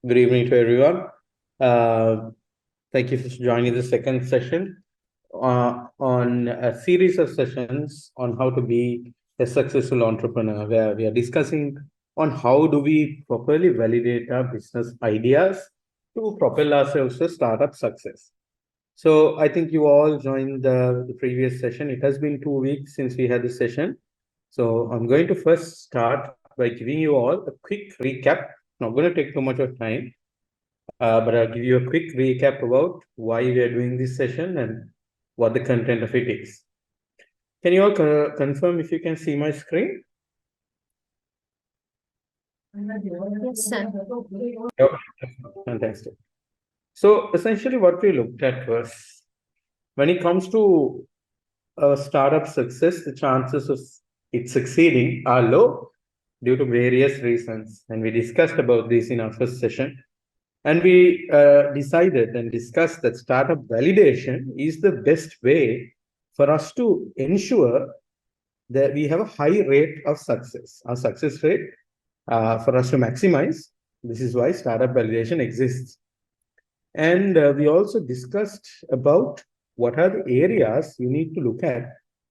Good evening to everyone. Thank you for joining the second session on a series of sessions on how to be a successful entrepreneur, where we are discussing on how do we properly validate our business ideas to propel ourselves to startup success. So I think you all joined the previous session. It has been 2 weeks since we had this session. So I'm going to first start by giving you all a quick recap. Not going to take too much of time, but I'll give you a quick recap about why we are doing this session and what the content of it is. Can you all confirm if you can see my screen? Yes, sir. Okay, fantastic. So essentially what we looked at was when it comes to a startup success, the chances of it succeeding are low due to various reasons. And we discussed about this in our first session. And we decided and discussed that startup validation is the best way for us to ensure that we have a high rate of success, our success rate for us to maximize. This is why startup validation exists. And we also discussed about what are the areas you need to look at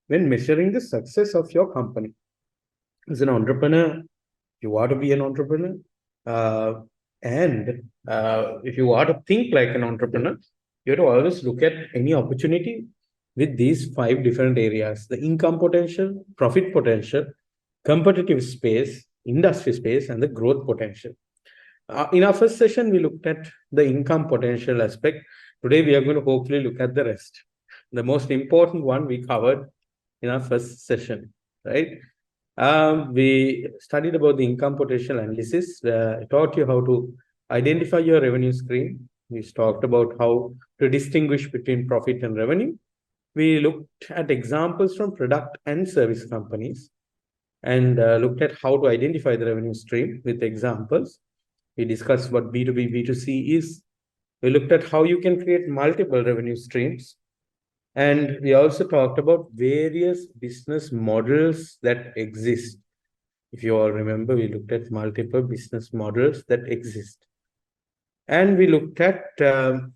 when measuring the success of your company. As an entrepreneur, you want to be an entrepreneur. And if you want to think like an entrepreneur, you have to always look at any opportunity with these 5 different areas: the income potential, profit potential, competitive space, industry space, and the growth potential. In our first session, we looked at the income potential aspect. Today, we are going to hopefully look at the rest. The most important one we covered in our first session, right? We studied about the income potential analysis. I taught you how to identify your revenue stream. We talked about how to distinguish between profit and revenue. We looked at examples from product and service companies and looked at how to identify the revenue stream with examples. We discussed what B2B, B2C is. We looked at how you can create multiple revenue streams. And we also talked about various business models that exist. If you all remember, we looked at multiple business models that exist. And we looked at,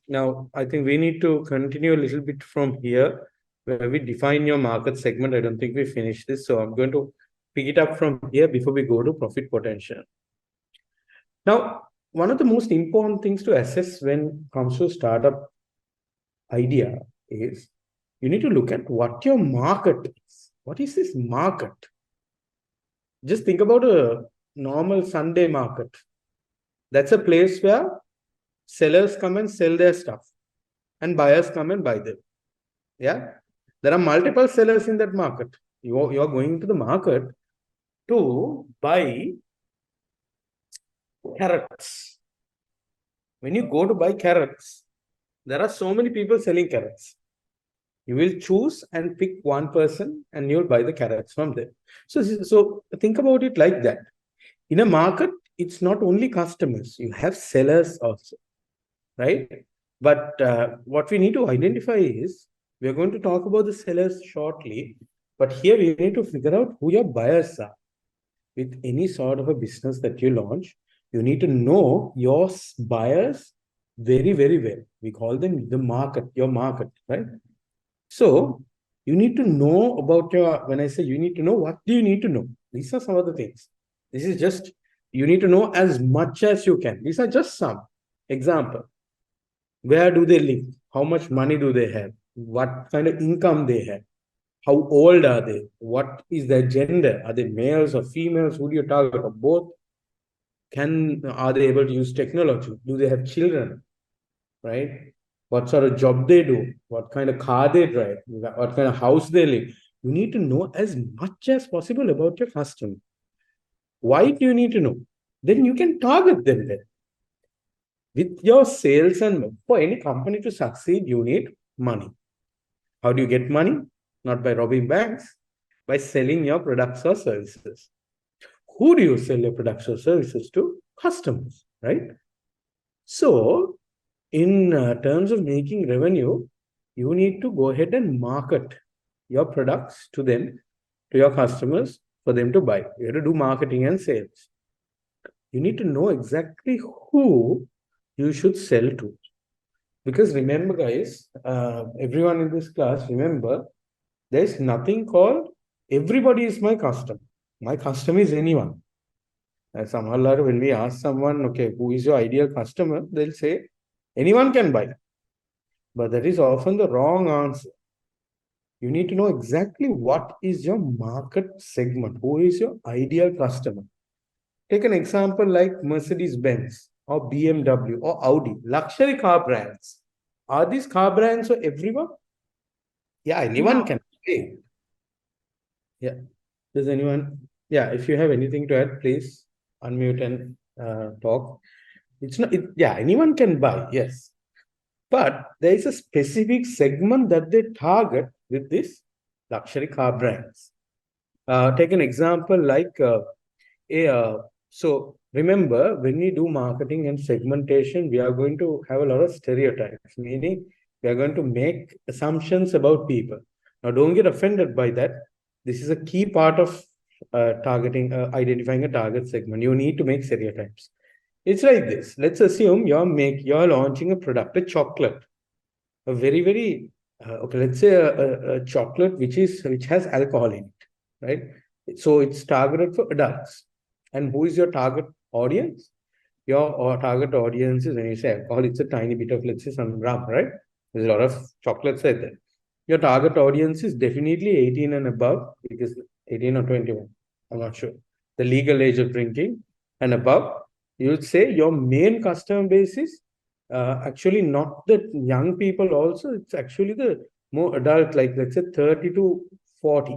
now I think we need to continue a little bit from here, where we define your market segment. I don't think we finished this, so I'm going to pick it up from here before we go to profit potential. Now, one of the most important things to assess when it comes to startup idea is you need to look at what your market is. What is this market? Just think about a normal Sunday market. That's a place where sellers come and sell their stuff and buyers come and buy them. Yeah. There are multiple sellers in that market. You are going to the market to buy carrots. When you go to buy carrots, there are so many people selling carrots. You will choose and pick one person and you'll buy the carrots from them. So think about it like that. In a market, it's not only customers, you have sellers also, right? But what we need to identify is, we're going to talk about the sellers shortly, but here we need to figure out who your buyers are. With any sort of a business that you launch, you need to know your buyers very, very well. We call them the market, your market, right? So you need to know about your, when I say you need to know, what do you need to know? These are some of the things. This is just, you need to know as much as you can. These are just some example. Where do they live? How much money do they have? What kind of income they have? How old are they? What is their gender? Are they males or females? Who do you target? Or both? Are they able to use technology? Do they have children? Right? What sort of job they do? What kind of car they drive? What kind of house they live? You need to know as much as possible about your customer. Why do you need to know? Then you can target them then. With your sales, and for any company to succeed, you need money. How do you get money? Not by robbing banks, by selling your products or services. Who do you sell your products or services to? Customers, right? So, in terms of making revenue, you need to go ahead and market your products to them, to your customers, for them to buy. You have to do marketing and sales. you need to know exactly who you should sell to. Because remember, guys, everyone in this class, remember, there's nothing called everybody is my customer. My customer is anyone. And somehow, when we ask someone, okay, who is your ideal customer, they'll say, anyone can buy. But that is often the wrong answer. You need to know exactly what is your market segment, who is your ideal customer. Take an example like Mercedes-Benz or BMW or Audi, luxury car brands. Are these car brands for everyone? Yeah, anyone No. can pay. Yeah. Does anyone? Yeah, if you have anything to add, please unmute and talk. It's not, yeah, anyone can buy, yes. But there is a specific segment that they target with this luxury car brands. Take an example like so remember, when we do marketing and segmentation, we are going to have a lot of stereotypes, meaning we are going to make assumptions about people. Now, don't get offended by that. This is a key part of identifying a target segment. You need to make stereotypes. It's like this. Let's assume you're launching a product, a chocolate, a very okay. Let's say a chocolate which has alcohol in it, right? So it's targeted for adults. And who is your target audience? Your target audience is, when you say alcohol, it's a tiny bit of, let's say, some rum, right? There's a lot of chocolates out there. Your target audience is definitely 18 and above, because 18 or 21, I'm not sure. The legal age of drinking and above. You would say your main customer base is actually not the young people also, it's actually the more adult, like let's say 30 to 40,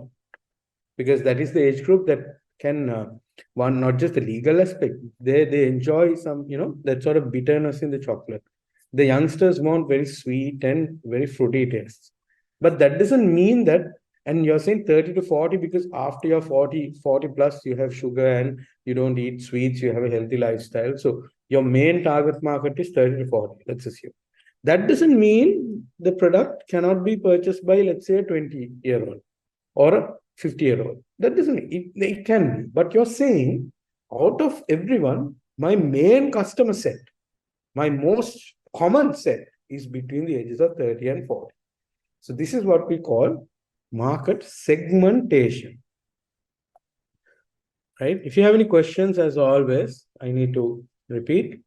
because that is the age group that can one, not just the legal aspect, they enjoy some, that sort of bitterness in the chocolate. The youngsters want very sweet and very fruity tastes, but that doesn't mean that. And you're saying 30 to 40 because after you're 40 plus, you have sugar and you don't eat sweets, you have a healthy lifestyle. So your main target market is 30 to 40, let's assume. That doesn't mean the product cannot be purchased by, let's say, a 20-year-old or a 50-year-old. That doesn't mean it can be. But you're saying, out of everyone, my main customer set, my most common set is between the ages of 30 and 40. So this is what we call market segmentation. Right? If you have any questions, as always, I need to repeat.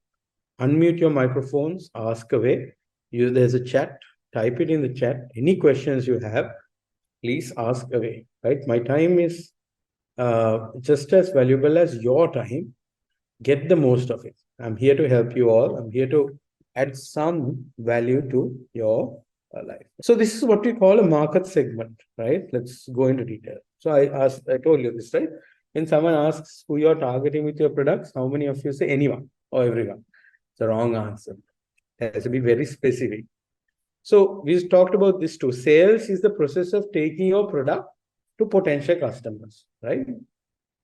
Unmute your microphones, ask away. There's a chat, type it in the chat. Any questions you have, please ask away. Right? My time is just as valuable as your time. Get the most of it. I'm here to help you all. I'm here to add some value to your life. So this is what we call a market segment, right? Let's go into detail. So I told you this, right? When someone asks who you're targeting with your products, how many of you say anyone or everyone? It's the wrong answer. It has to be very specific. So we talked about this too. Sales is the process of taking your product to potential customers, right?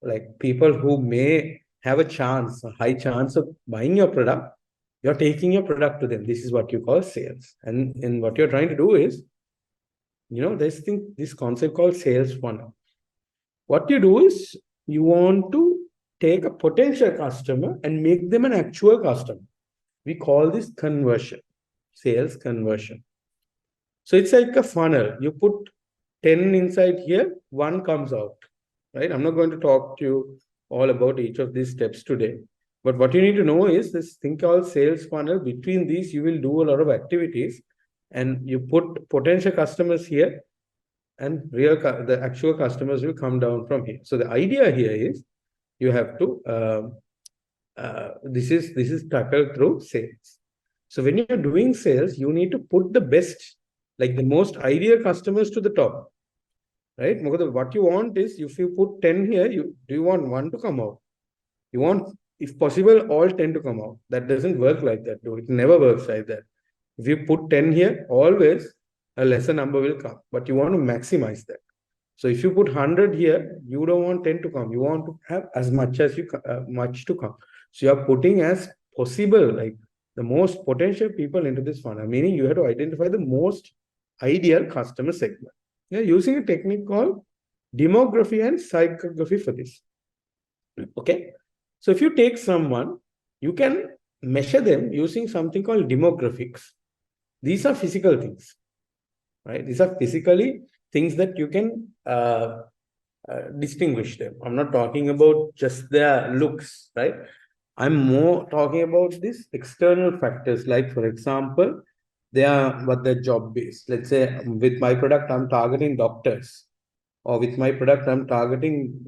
Like people who may have a high chance of buying your product, you're taking your product to them. This is what you call sales. And what you're trying to do is, there's this concept called sales funnel. What you do is you want to take a potential customer and make them an actual customer. We call this conversion, sales conversion. So it's like a funnel. You put 10 inside here, one comes out, right? I'm not going to talk to you all about each of these steps today. But what you need to know is this thing called sales funnel. Between these, you will do a lot of activities and you put potential customers here and the actual customers will come down from here. So the idea here is you have to, this is tackled through sales. So when you're doing sales, you need to put the best, like the most ideal customers to the top, right? What you want is, if you put 10 here, do you want one to come out? You want, if possible, all 10 to come out. That doesn't work like that. It never works like that. If you put 10 here, always a lesser number will come, but you want to maximize that. So if you put 100 here, you don't want 10 to come. You want to have as much as much to come. So you are putting as possible, like the most potential people into this funnel, meaning you have to identify the most ideal customer segment. You're using a technique called demography and psychography for this. Okay. So if you take someone, you can measure them using something called demographics. These are physical things, right? These are physically things that you can distinguish them. I'm not talking about just their looks, right? I'm more talking about these external factors, like, for example, they are what their job is. Let's say with my product, I'm targeting doctors, or with my product, I'm targeting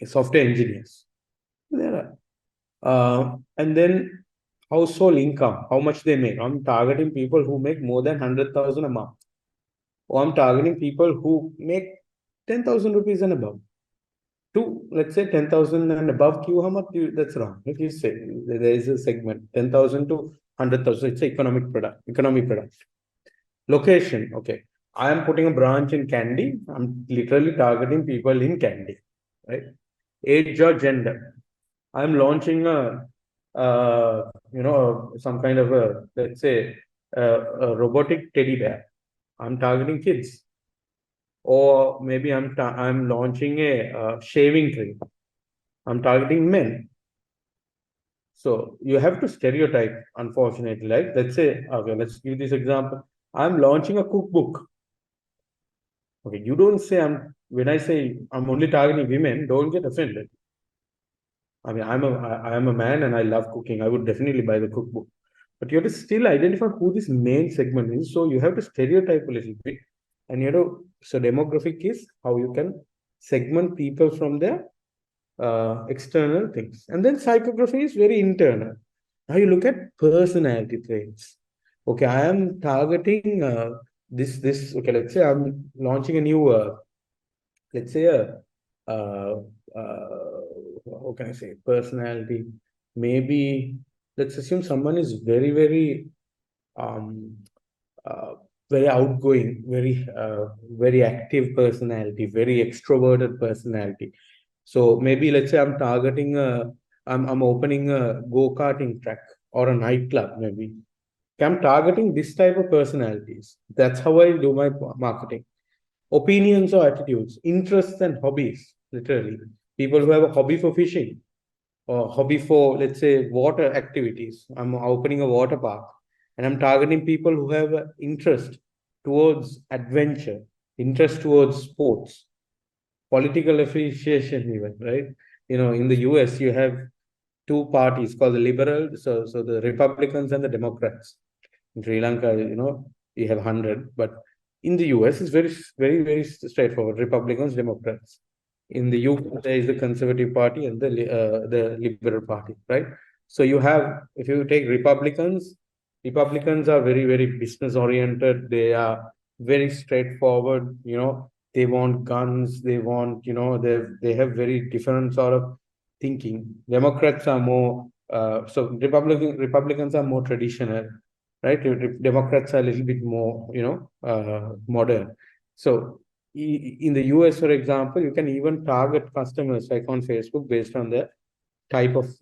software engineers. There are. And then household income, how much they make. I'm targeting people who make more than 100,000 a month, or I'm targeting people who make 10,000 rupees and above. To, let's say, 10,000 and above, how much? That's wrong. If you say there is a segment 10,000 to 100,000, it's economic product. Location, okay. I am putting a branch in Kandy. I'm literally targeting people in Kandy, right? Age or gender. I'm launching some kind of a, let's say, a robotic teddy bear. I'm targeting kids. Or maybe I'm launching a shaving cream. I'm targeting men. So you have to stereotype, unfortunately. Like, let's say, okay, let's give this example. I'm launching a cookbook. Okay, you don't say when I say I'm only targeting women, don't get offended. I mean, I'm a man and I love cooking. I would definitely buy the cookbook. But you have to still identify who this main segment is. So you have to stereotype a little bit. And so demographic is how you can segment people from their external things. And then psychography is very internal. Now you look at personality traits. Okay, I am targeting this. Okay, let's say I'm launching a new, let's say how can I say, personality. Maybe let's assume someone is very, very um, uh, very outgoing, very active personality, very extroverted personality. So maybe let's say I'm targeting I'm opening a go-karting track or a nightclub, maybe. I'm targeting this type of personalities. That's how I do my marketing. Opinions or attitudes, interests and hobbies, literally. People who have a hobby for fishing or hobby for, let's say, water activities. I'm opening a water park and I'm targeting people who have an interest towards adventure, interest towards sports, political affiliation, even, right? In the US, you have two parties called the liberal, so the Republicans and the Democrats. In Sri Lanka, you have 100, but in the US, it's very, very, very straightforward. Republicans, Democrats. In the UK, there is the Conservative Party and the Liberal Party, right? So you have, if you take Republicans are very, very business oriented. They are very straightforward. They want guns. They want, they have very different sort of thinking. Democrats are more, so Republicans are more traditional, right? Democrats are a little bit more, modern. So in the US, for example, you can even target customers like on Facebook based on the type of,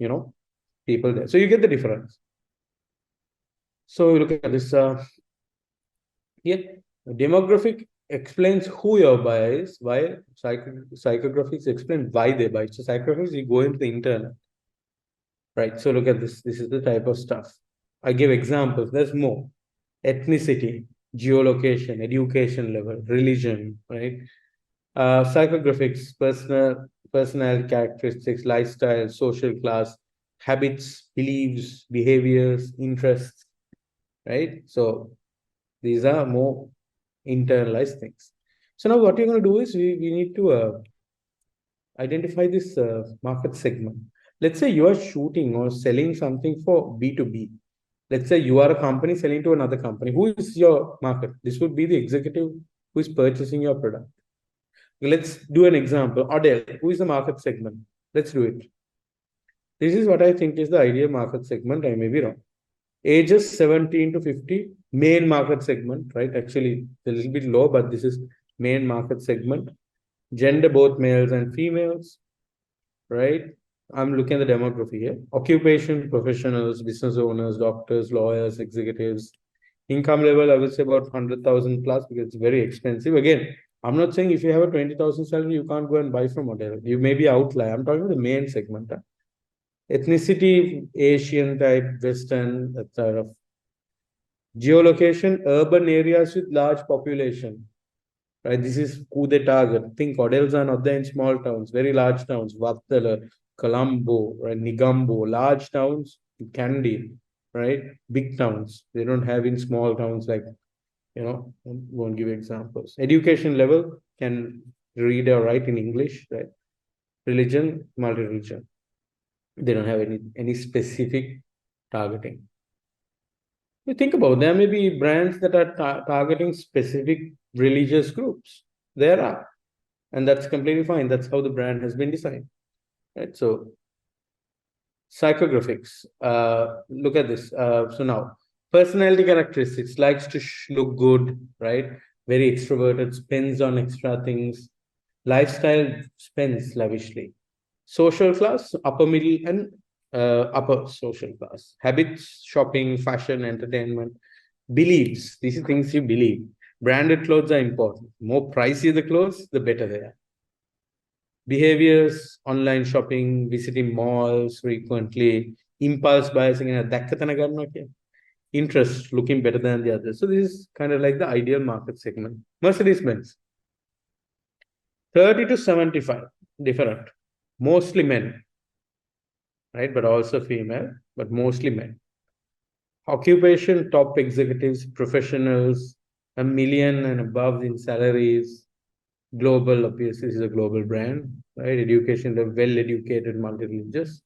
people there. So you get the difference. So you look at this here. Demographic explains who your buyer is, while psychographics explain why they buy. So psychographics, you go into the internal. Right. So look at this. This is the type of stuff. I give examples. There's more. Ethnicity, geolocation, education level, religion, right? Psychographics, personality characteristics, lifestyle, social class, habits, beliefs, behaviors, interests, right? So these are more internalized things. So now what you're going to do is we need to identify this market segment. Let's say you are shooting or selling something for B2B. Let's say you are a company selling to another company. Who is your market? This would be the executive who is purchasing your product. Let's do an example. Adele, who is the market segment? Let's do it. This is what I think is the ideal market segment. I may be wrong. Ages 17 to 50, main market segment, right? Actually, a little bit low, but this is main market segment. Gender, both males and females, right? I'm looking at the demography here. Occupation, professionals, business owners, doctors, lawyers, executives. Income level, I would say about 100,000 plus because it's very expensive. Again, I'm not saying if you have a 20,000 salary, you can't go and buy from Model. You may be outlier. I'm talking about the main segment. Ethnicity, Asian type, Western, that sort of. Geolocation, urban areas with large population. Right, this is who they target. Think hotels are not there in small towns, very large towns, Vattala, Colombo, right, Nigambo, large towns, Kandy, right, big towns. They don't have in small towns like, won't give examples. Education level can read or write in English, right? Religion, multi-religion. They don't have any specific targeting. You think about, there may be brands that are targeting specific religious groups. There are, and that's completely fine. That's how the brand has been designed, right? So psychographics. Look at this. So now, personality characteristics, likes to look good, right? Very extroverted, spends on extra things. Lifestyle, spends lavishly. Social class, upper middle and upper social class. Habits, shopping, fashion, entertainment. Beliefs, these are things you believe. Branded clothes are important. More pricey the clothes, the better they are. Behaviors, online shopping, visiting malls frequently, impulse biasing, and interest, looking better than the others. So this is kind of like the ideal market segment. Mercedes-Benz, 30 to 75, different. Mostly men, right? But also female, but mostly men. Occupation, top executives, professionals, a million and above in salaries. Global, obviously, this is a global brand, right? Education, they're well-educated, multi-religious.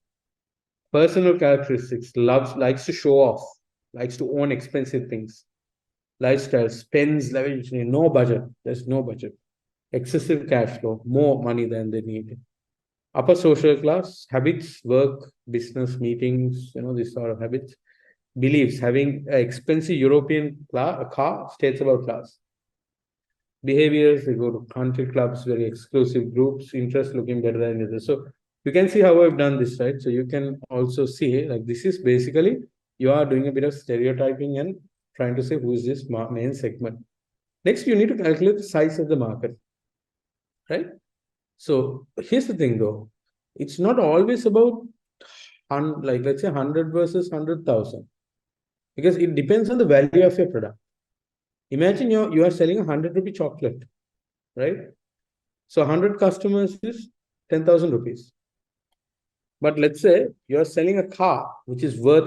Personal characteristics, likes to show off, likes to own expensive things. Lifestyle, spends lavishly, no budget. There's no budget. Excessive cash flow, more money than they need. Upper social class, habits, work, business, meetings, these sort of habits. Beliefs, having an expensive European car, states above class. Behaviors, they go to country clubs, very exclusive groups, interest looking better than others. So you can see how I've done this, right? So you can also see, like, this is basically, you are doing a bit of stereotyping and trying to say who is this main segment. Next, you need to calculate the size of the market, right? So here's the thing though, it's not always about, like, let's say 100 versus 100,000, because it depends on the value of your product. Imagine you are selling a 100 rupee chocolate, right? So 100 customers is 10,000 rupees. But let's say you're selling a car which is worth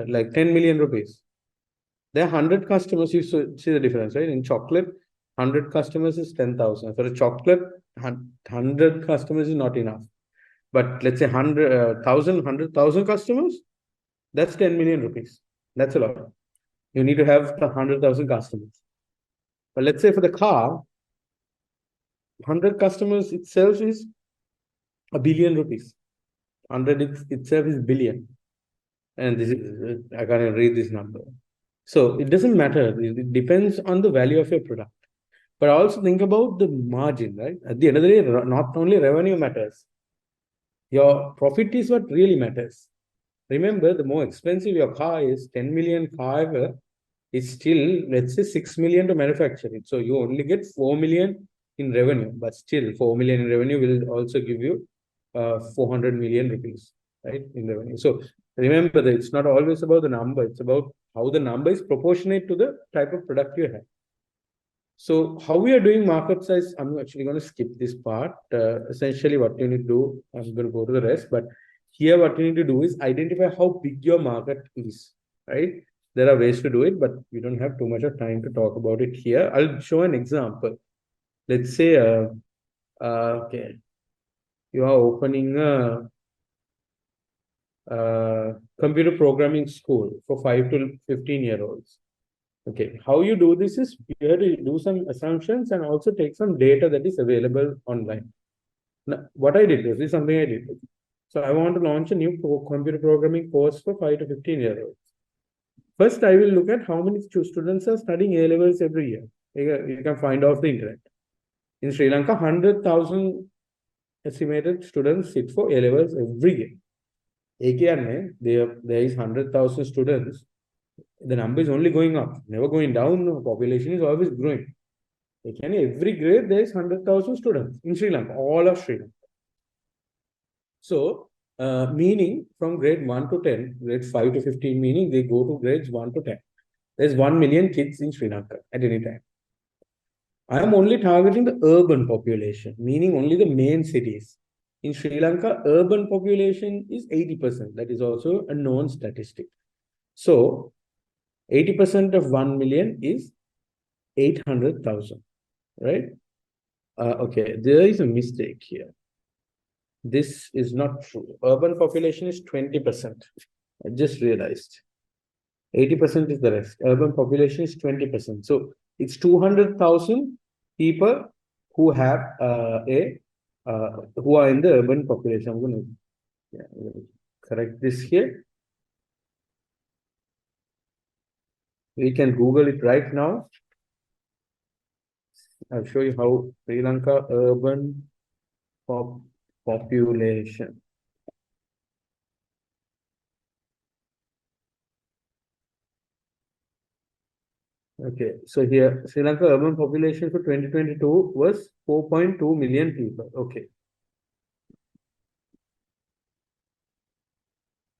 like 10 million rupees. There are 100 customers, you see the difference, right? In chocolate, 100 customers is 10,000. For a chocolate, 100 customers is not enough. But let's say 100,000 customers, that's 10 million rupees. That's a lot. You need to have 100,000 customers. But let's say for the car, 100 customers itself is a billion rupees. 100 itself is billion. And this is, I can't even read this number. So it doesn't matter. It depends on the value of your product. But also think about the margin, right? At the end of the day, not only revenue matters, your profit is what really matters. Remember, the more expensive your car is, 10 million car ever, it's still, let's say, 6 million to manufacture it. So you only get 4 million in revenue, but still 4 million in revenue will also give you 400 million rupees, right, in revenue. So remember that it's not always about the number, it's about how the number is proportionate to the type of product you have. So how we are doing market size, I'm actually going to skip this part. Essentially what you need to do, I'm going to go to the rest, but here what you need to do is identify how big your market is, right? There are ways to do it, but we don't have too much of time to talk about it here. I'll show an example. Let's say, okay, you are opening a computer programming school for 5 to 15-year-olds. Okay, how you do this is you have to do some assumptions and also take some data that is available online. Now, what I did, this is something I did. So I want to launch a new computer programming course for 5 to 15-year-olds. First, I will look at how many students are studying A levels every year. You can find off the internet. In Sri Lanka, 100,000 estimated students sit for A levels every year. There is 100,000 students. The number is only going up, never going down. The population is always growing. Every grade there is 100,000 students in Sri Lanka, all of Sri Lanka. So meaning from grade 1 to 10, grade 5 to 15, meaning they go to grades 1 to 10. There's 1 million kids in Sri Lanka at any time. I am only targeting the urban population, meaning only the main cities. In Sri Lanka, urban population is 80%. That is also a known statistic. So 80% of 1 million is 800,000, right? Okay, there is a mistake here. This is not true. Urban population is 20%. I just realized. 80% is the rest. Urban population is 20%. So it's 200,000 people who have who are in the urban population. I'm going to correct this here. We can Google it right now. I'll show you how Sri Lanka urban population. Okay, so here Sri Lanka urban population for 2022 was 4.2 million people. Okay.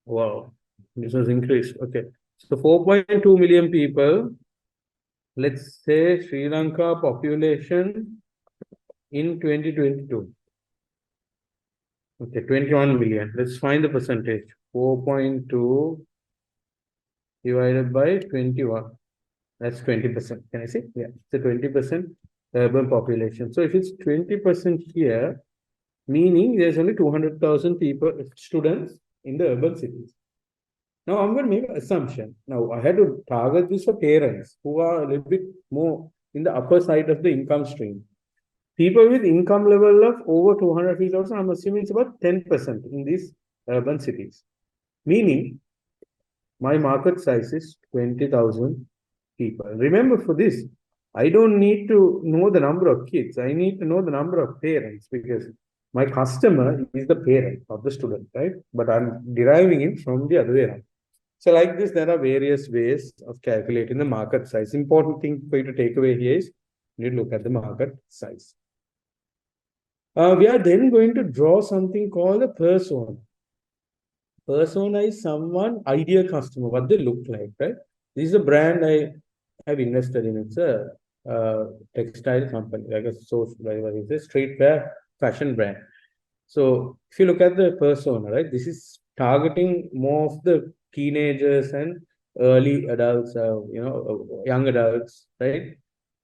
Wow, this was increased. Okay, so 4.2 million people. Let's say Sri Lanka population in 2022. Okay, 21 million. Let's find the percentage. 4.2 divided by 21. That's 20%. Can I see? Yeah, it's a 20% urban population. So if it's 20% here, meaning there's only 200,000 people, students in the urban cities. Now I'm going to make an assumption. Now I had to target this for parents who are a little bit more in the upper side of the income stream. People with income level of over 250,000, I'm assuming it's about 10% in these urban cities. Meaning my market size is 20,000 people. Remember, for this, I don't need to know the number of kids. I need to know the number of parents, because my customer is the parent of the student, right? But I'm deriving it from the other way around. So like this, there are various ways of calculating the market size. Important thing for you to take away here is you need to look at the market size. We are then going to draw something called a persona. Persona is someone, ideal customer, what they look like, right? This is a brand I have invested in. It's a textile company, like a it's a streetwear fashion brand. So if you look at the persona, right, this is targeting more of the teenagers and early adults, young adults, right?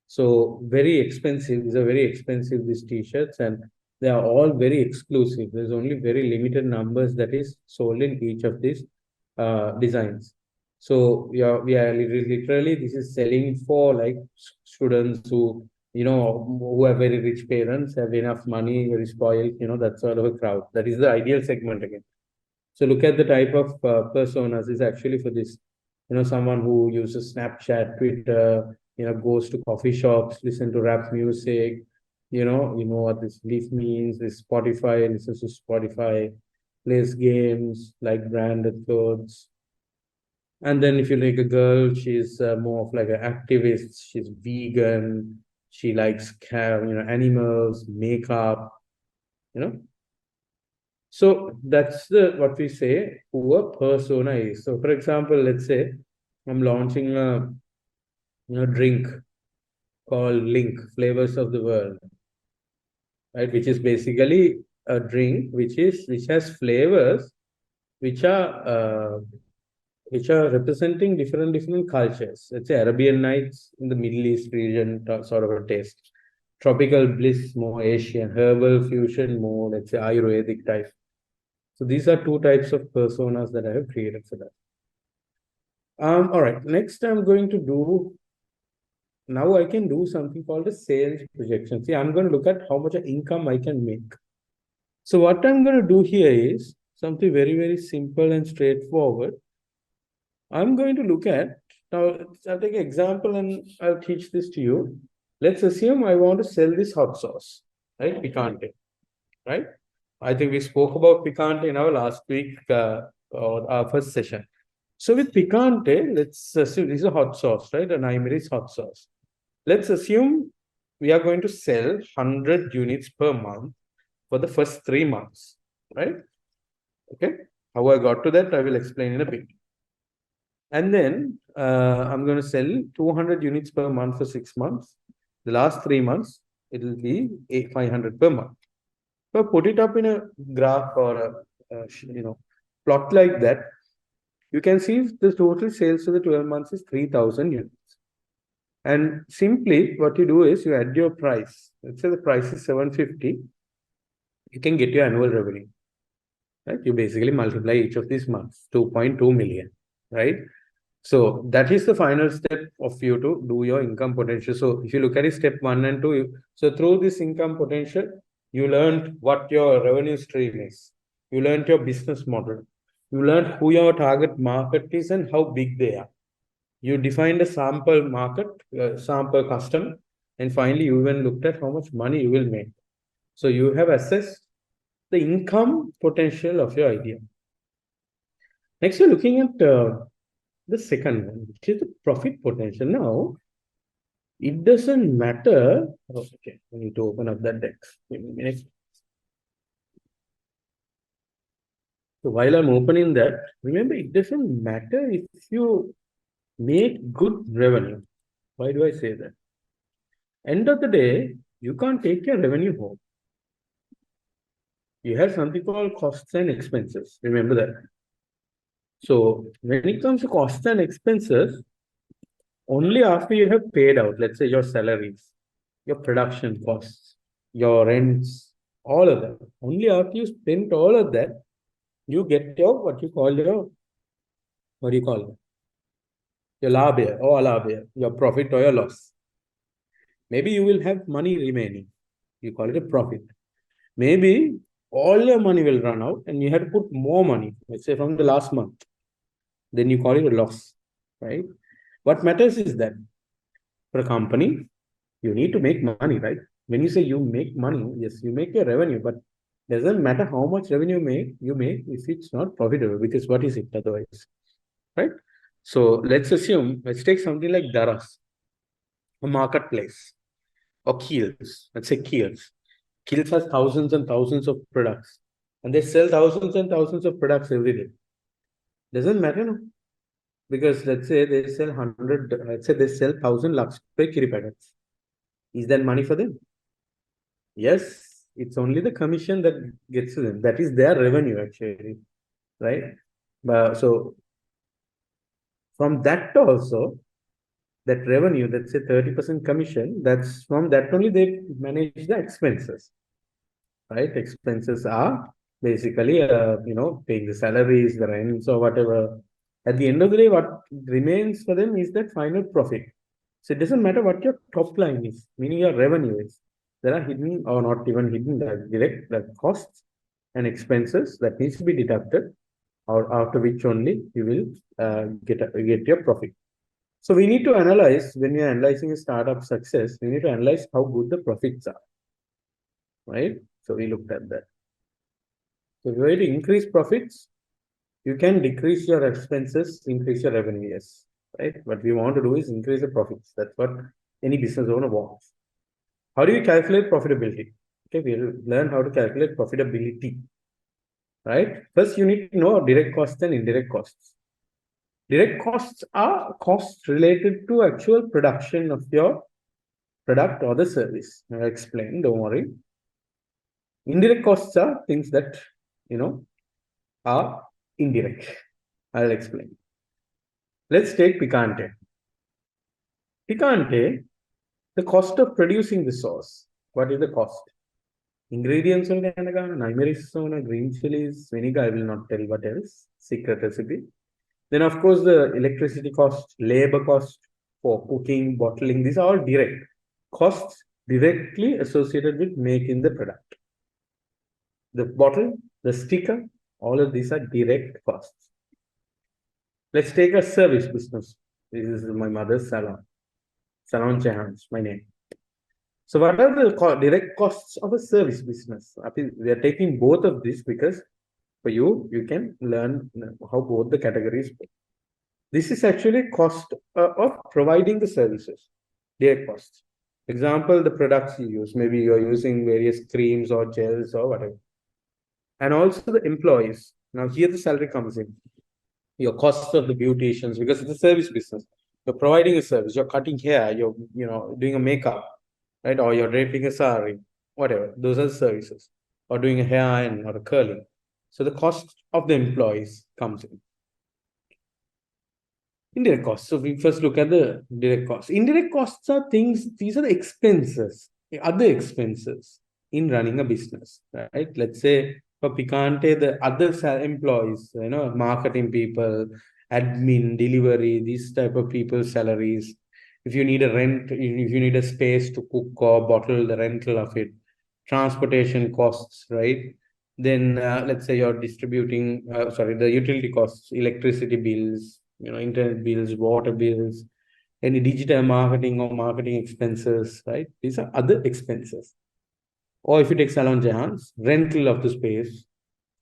So very expensive. These are very expensive, these t-shirts, and they are all very exclusive. There's only very limited numbers that is sold in each of these designs. So we are literally, this is selling for like students who, who have very rich parents, have enough money, very spoiled, that sort of a crowd. That is the ideal segment again. So look at the type of personas is actually for this, someone who uses Snapchat, Twitter, goes to coffee shops, listen to rap music, you know what this leaf means, this Spotify, listens to Spotify, plays games, like branded clothes. And then if you like a girl, she's more of like an activist, she's vegan, she likes animals, makeup, So that's what we say who a persona is. So for example, let's say I'm launching a drink called Link, Flavors of the World, right? Which is basically a drink which has flavors which are representing different cultures. Let's say Arabian Nights in the Middle East region, sort of a taste. Tropical Bliss, more Asian. Herbal Fusion, more, let's say, Ayurvedic type. So these are two types of personas that I have created for that. All right, next I'm going to do, now I can do something called a sales projection. See, I'm going to look at how much income I can make. So what I'm going to do here is something very, very simple and straightforward. I'm going to look at, now I'll take an example and I'll teach this to you. Let's assume I want to sell this hot sauce, right? Picante, right? I think we spoke about picante in our last week, or our first session. So with picante, let's assume this is a hot sauce, right? An Imiri's hot sauce. Let's assume we are going to sell 100 units per month for the first 3 months, right? Okay. How I got to that, I will explain in a bit. And then I'm going to sell 200 units per month for 6 months. The last 3 months, it will be 500 per month. So put it up in a graph or a plot like that. You can see the total sales for the 12 months is 3,000 units. And simply what you do is you add your price. Let's say the price is 750. You can get your annual revenue. Right? You basically multiply each of these months, 2.2 million, right? So that is the final step of you to do your income potential. So if you look at it, step 1 and 2, so through this income potential, you learned what your revenue stream is. You learned your business model. You learned who your target market is and how big they are. You defined a sample market, sample customer, and finally you even looked at how much money you will make. So you have assessed the income potential of your idea. Next, you're looking at the second one, which is the profit potential. Now, it doesn't matter. Oh, okay, I need to open up that deck. Give me a minute. So while I'm opening that, remember, it doesn't matter if you make good revenue. Why do I say that? End of the day, you can't take your revenue home. You have something called costs and expenses. Remember that. So when it comes to costs and expenses, only after you have paid out, let's say your salaries, your production costs, your rents, all of that. Only after you spend all of that, you get your what do you call it? Your labia or alabia, your profit or your loss. Maybe you will have money remaining. You call it a profit. Maybe all your money will run out and you have to put more money, let's say from the last month. Then you call it a loss, right? What matters is that for a company, you need to make money, right? When you say you make money, yes, you make your revenue, but doesn't matter how much revenue you make if it's not profitable, because what is it otherwise, right? So let's take something like Daras, a marketplace, or Keels. Let's say Keels. Keels has thousands and thousands of products, and they sell thousands and thousands of products every day. Doesn't matter, no? Because let's say they sell 1,000 Lux Kiri packets. Is that money for them? Yes, it's only the commission that gets to them. That is their revenue, actually, right? So from that also, that revenue, let's say 30% commission, that's from that only they manage the expenses, right? Expenses are basically, paying the salaries, the rents, or whatever. At the end of the day, what remains for them is that final profit. So it doesn't matter what your top line is, meaning your revenue is. There are hidden or not even hidden direct costs and expenses that needs to be deducted, or after which only you will get your profit. So we need to analyze, when we are analyzing a startup success, we need to analyze how good the profits are, right? So we looked at that. So if you want to increase profits, you can decrease your expenses, increase your revenue, yes, right? What we want to do is increase the profits. That's what any business owner wants. How do you calculate profitability? Okay, we'll learn how to calculate profitability, right? First, you need to know direct costs and indirect costs. Direct costs are costs related to actual production of your product or the service. I'll explain, don't worry. Indirect costs are things that, are indirect. I'll explain. Let's take Picante. Picante, the cost of producing the sauce. What is the cost? Ingredients on green chilies, vinegar, I will not tell what else. Secret recipe. Then, of course, the electricity cost, labor cost for cooking, bottling, these are all direct costs directly associated with making the product. The bottle, the sticker, all of these are direct costs. Let's take a service business. This is my mother's salon. Salon Chahans, my name. So what are the direct costs of a service business? I think we are taking both of these because for you can learn how both the categories work. This is actually cost of providing the services, direct costs. Example, the products you use. Maybe you're using various creams or gels or whatever. And also the employees. Now here the salary comes in. Your costs of the beauticians, because it's a service business. You're providing a service, you're cutting hair, you're doing a makeup, right? Or you're draping a sari, whatever. Those are services. Or doing a hair iron or a curling. So the cost of the employees comes in. Indirect costs. So we first look at the direct costs. Indirect costs are things, these are the expenses, other expenses in running a business, right? Let's say for Picante, the other employees, marketing people, admin, delivery, these type of people's salaries. If you need a rent, if you need a space to cook or bottle, the rental of it, transportation costs, right? Then let's say you're distributing, the utility costs, electricity bills, internet bills, water bills, any digital marketing or marketing expenses, right? These are other expenses. Or if you take salon jahans, rental of the space,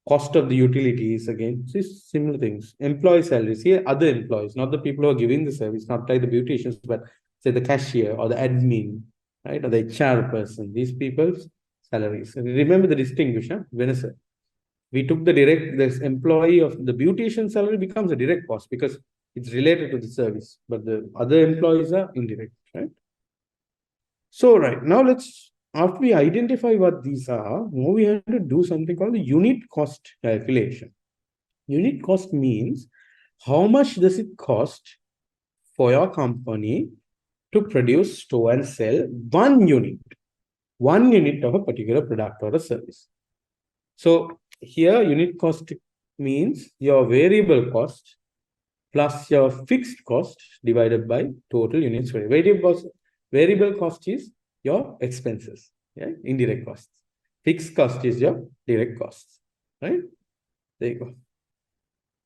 cost of the utilities, again, these similar things. Employee salaries, here other employees, not the people who are giving the service, not like the beauticians, but say the cashier or the admin, right? Or the HR person, these people's salaries. And remember the distinction, Vanessa. We took this employee of the beautician salary becomes a direct cost because it's related to the service, but the other employees are indirect, right? So, right now, after we identify what these are, now we have to do something called the unit cost calculation. Unit cost means how much does it cost for your company to produce, store, and sell one unit of a particular product or a service. So here unit cost means your variable cost plus your fixed cost divided by total units. Variable cost is your expenses, indirect costs. Fixed cost is your direct costs, right? There you go.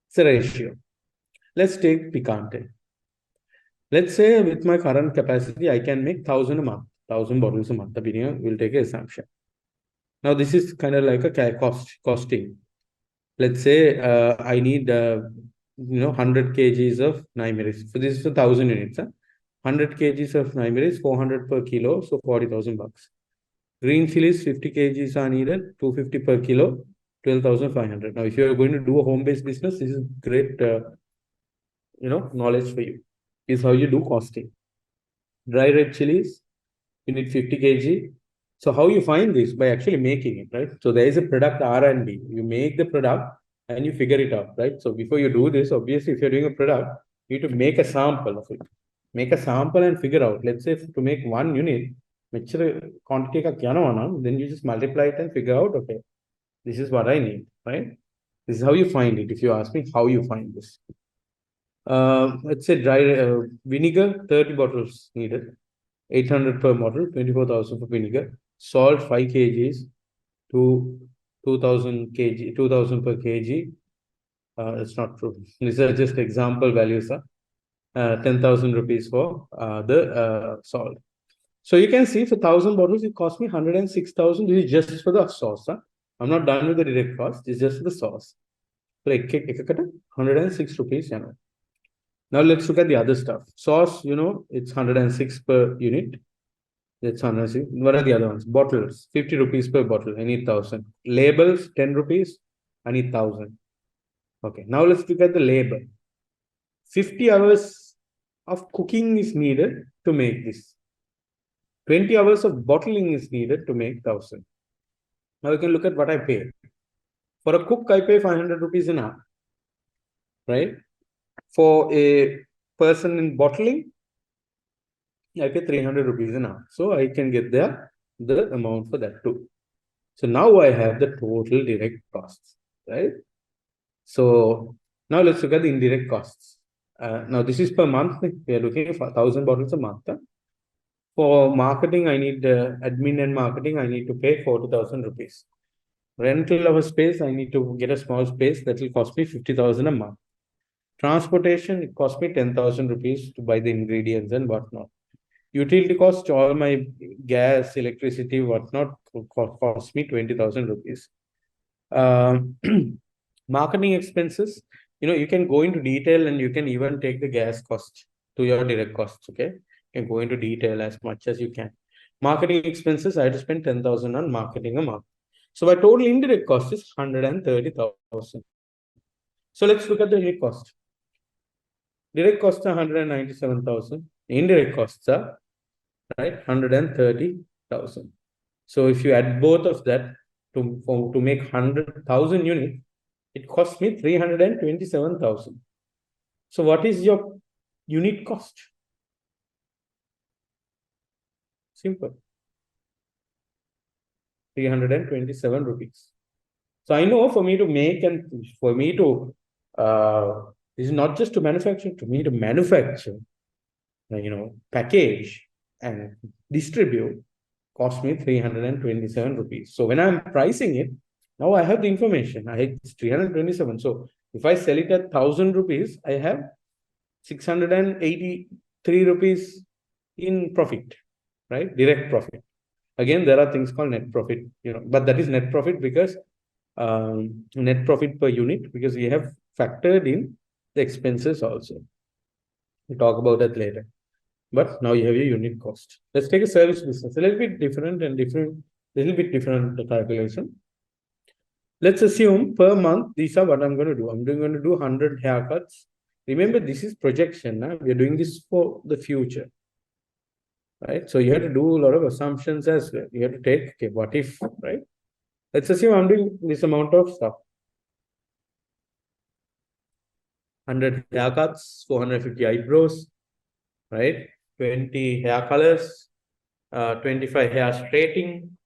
It's a ratio. Let's take Picante. Let's say with my current capacity, I can make 1,000 a month, 1,000 bottles a month. We'll take an assumption. Now, this is kind of like a costing. Let's say I need 100 kgs of nymeris. So this is 1,000 units. 100 kgs of nymeris, 400 per kilo, so 40,000 bucks. Green chilies, 50 kgs are needed, 250 per kilo, 12,500. Now, if you're going to do a home-based business, this is great, knowledge for you. Is how you do costing. Dry red chilies, you need 50 kg. So how you find this? By actually making it, right? So there is a product R&D. You make the product and you figure it out, right? So before you do this, obviously, if you're doing a product, you need to make a sample of it. Make a sample and figure out. Let's say to make one unit, quantity then you just multiply it and figure out, okay, this is what I need, right? This is how you find it. If you ask me how you find this. Let's say dry vinegar, 30 bottles needed. 800 per bottle, 24,000 for vinegar. Salt, 5 kgs to 2,000 kg, 2,000 per kg. It's not true. These are just example values. 10,000 rupees for the salt. So you can see for 1,000 bottles, it cost me 106,000. This is just for the sauce. I'm not done with the direct cost. It's just for the sauce. Like 106 rupees. Now let's look at the other stuff. Sauce, it's 106 per unit. That's 106. What are the other ones? Bottles, 50 rupees per bottle. I need 1,000. Labels, 10 rupees. I need 1,000. Okay, now let's look at the labor. 50 hours of cooking is needed to make this. 20 hours of bottling is needed to make 1,000. Now we can look at what I pay. For a cook, I pay 500 rupees an hour. Right? For a person in bottling, I pay 300 rupees an hour. So I can get the amount for that too. So now I have the total direct costs, right? So now let's look at the indirect costs. Now this is per month. We are looking at 1,000 bottles a month. For marketing, I need admin and marketing. I need to pay 40,000 rupees. Rental of a space, I need to get a small space that will cost me 50,000 a month. Transportation, it cost me 10,000 rupees to buy the ingredients and whatnot. Utility cost, all my gas, electricity, whatnot, cost me 20,000 rupees. Marketing expenses, you can go into detail and you can even take the gas cost to your direct costs, okay? You can go into detail as much as you can. Marketing expenses, I had to spend 10,000 on marketing a month. So my total indirect cost is 130,000. So let's look at the unit cost. Direct costs are 197,000. Indirect costs are, right, 130,000. So if you add both of that to make 100,000 units, it costs me 327,000. So what is your unit cost? Simple. 327 rupees. So I know for me to make and for me to, this is not just to manufacture, to me to manufacture, package and distribute cost me 327 rupees. So when I'm pricing it, now I have the information. It's 327. So if I sell it at 1,000 rupees, I have 683 rupees in profit, right? Direct profit. Again, there are things called net profit, but that is net profit because net profit per unit, because we have factored in the expenses also. We'll talk about that later. But now you have your unit cost. Let's take a service business. A little bit different calculation. Let's assume per month, these are what I'm going to do. I'm going to do 100 haircuts. Remember, this is projection. We are doing this for the future. Right? So you have to do a lot of assumptions as well. You have to take, okay, what if, right? Let's assume I'm doing this amount of stuff. 100 haircuts, 450 eyebrows, right? 20 hair colors, 25 hair straightening,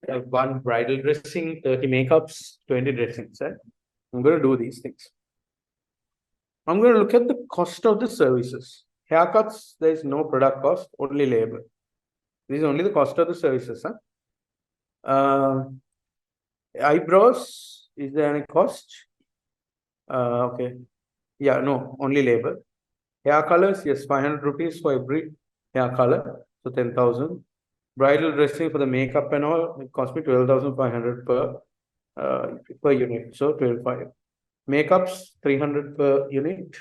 1 bridal dressing, 30 makeups, 20 dressings, right? I'm going to do these things. I'm going to look at the cost of the services. Haircuts, there is no product cost, only labor. This is only the cost of the services. Eyebrows, is there any cost? Okay. Yeah, no, only labor. Hair colors, yes, 500 rupees for every hair color, so 10,000. Bridal dressing for the makeup and all, it cost me 12,500 per unit, so 12,500. Makeups, 300 per unit.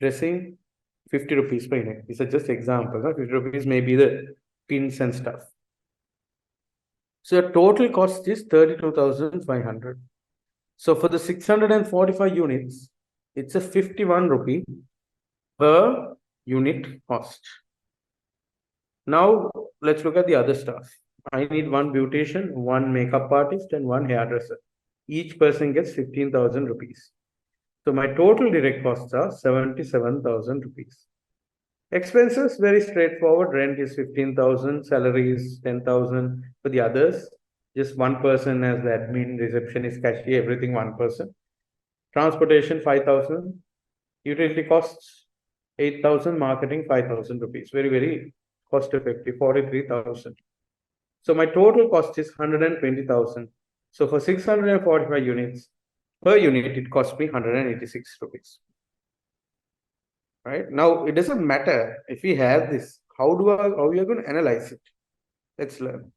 Dressing, 50 rupees per unit. These are just examples. 50 rupees may be the pins and stuff. So the total cost is 32,500. So for the 645 units, it's a 51 rupee per unit cost. Now let's look at the other stuff. I need 1 beautician, 1 makeup artist, and 1 hairdresser. Each person gets 15,000 rupees. So my total direct costs are 77,000 rupees. Expenses, very straightforward. Rent is 15,000, salary is 10,000. For the others, just 1 person as the admin, receptionist, cashier, everything 1 person. Transportation, 5,000. Utility costs, 8,000. Marketing, 5,000 rupees. Very, very cost effective, 43,000. So my total cost is 120,000. So for 645 units, per unit, it cost me 186 rupees. Right? Now, it doesn't matter if we have this. How we are going to analyze it? Let's learn.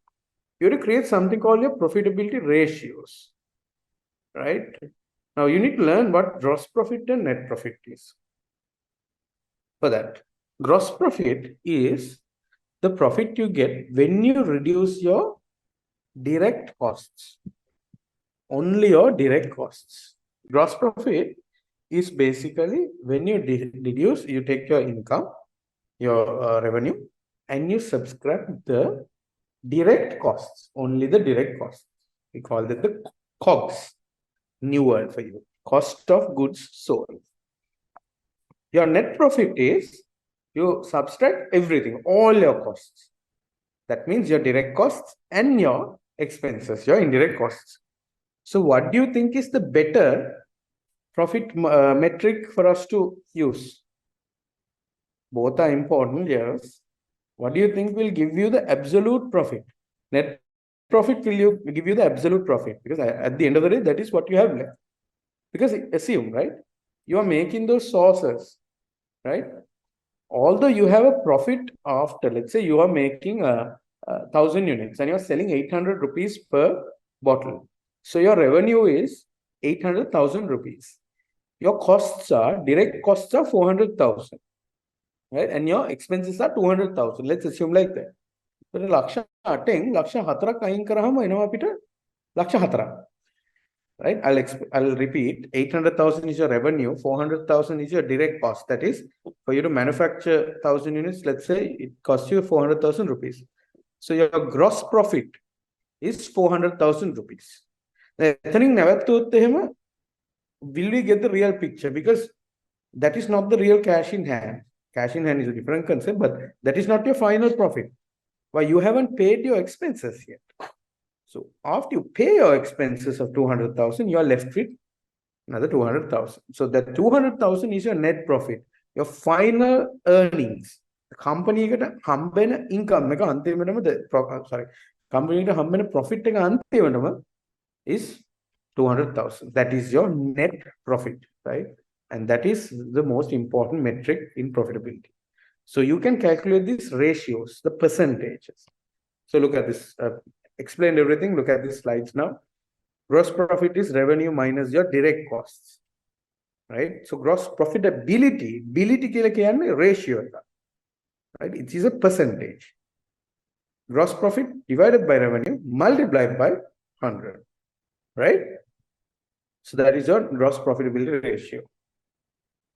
You have to create something called your profitability ratios. Right? Now, you need to learn what gross profit and net profit is. For that, gross profit is the profit you get when you reduce your direct costs. Only your direct costs. Gross profit is basically when you deduce, you take your income, your revenue, and you subtract the direct costs, only the direct costs. We call that the COGS. New word for you. Cost of goods sold. Your net profit is you subtract everything, all your costs. That means your direct costs and your expenses, your indirect costs. So what do you think is the better profit metric for us to use? Both are important, yes. What do you think will give you the absolute profit? Net profit will give you the absolute profit, because at the end of the day, that is what you have left. Because assume, right? You are making those sauces, right? Although you have a profit after, let's say you are making 1,000 units and you are selling 800 rupees per bottle. So your revenue is 800,000 rupees. Your costs are, direct costs are 400,000, right? And your expenses are 200,000. Let's assume like that. So laksha 8, laksha 4 kain karaham inama pita laksha 4. right? I'll repeat, 800,000 is your revenue, 400,000 is your direct cost. That is, for you to manufacture 1,000 units, let's say it costs you 400,000 rupees. So your gross profit is 400,000 rupees. Will we get the real picture? Because that is not the real cash in hand. Cash in hand is a different concept, but that is not your final profit. Why, you haven't paid your expenses yet. So after you pay your expenses of 200,000, you are left with another 200,000. So that 200,000 is your net profit, your final earnings. The company got hambena income. Sorry, company got hambena profit is 200,000. That is your net profit, right? And that is the most important metric in profitability. So you can calculate these ratios, the percentages. So look at this. Explained everything. Look at these slides now. Gross profit is revenue minus your direct costs, right? So gross profitability, ratio, right? It is a percentage. Gross profit divided by revenue multiplied by 100, right? So that is your gross profitability ratio.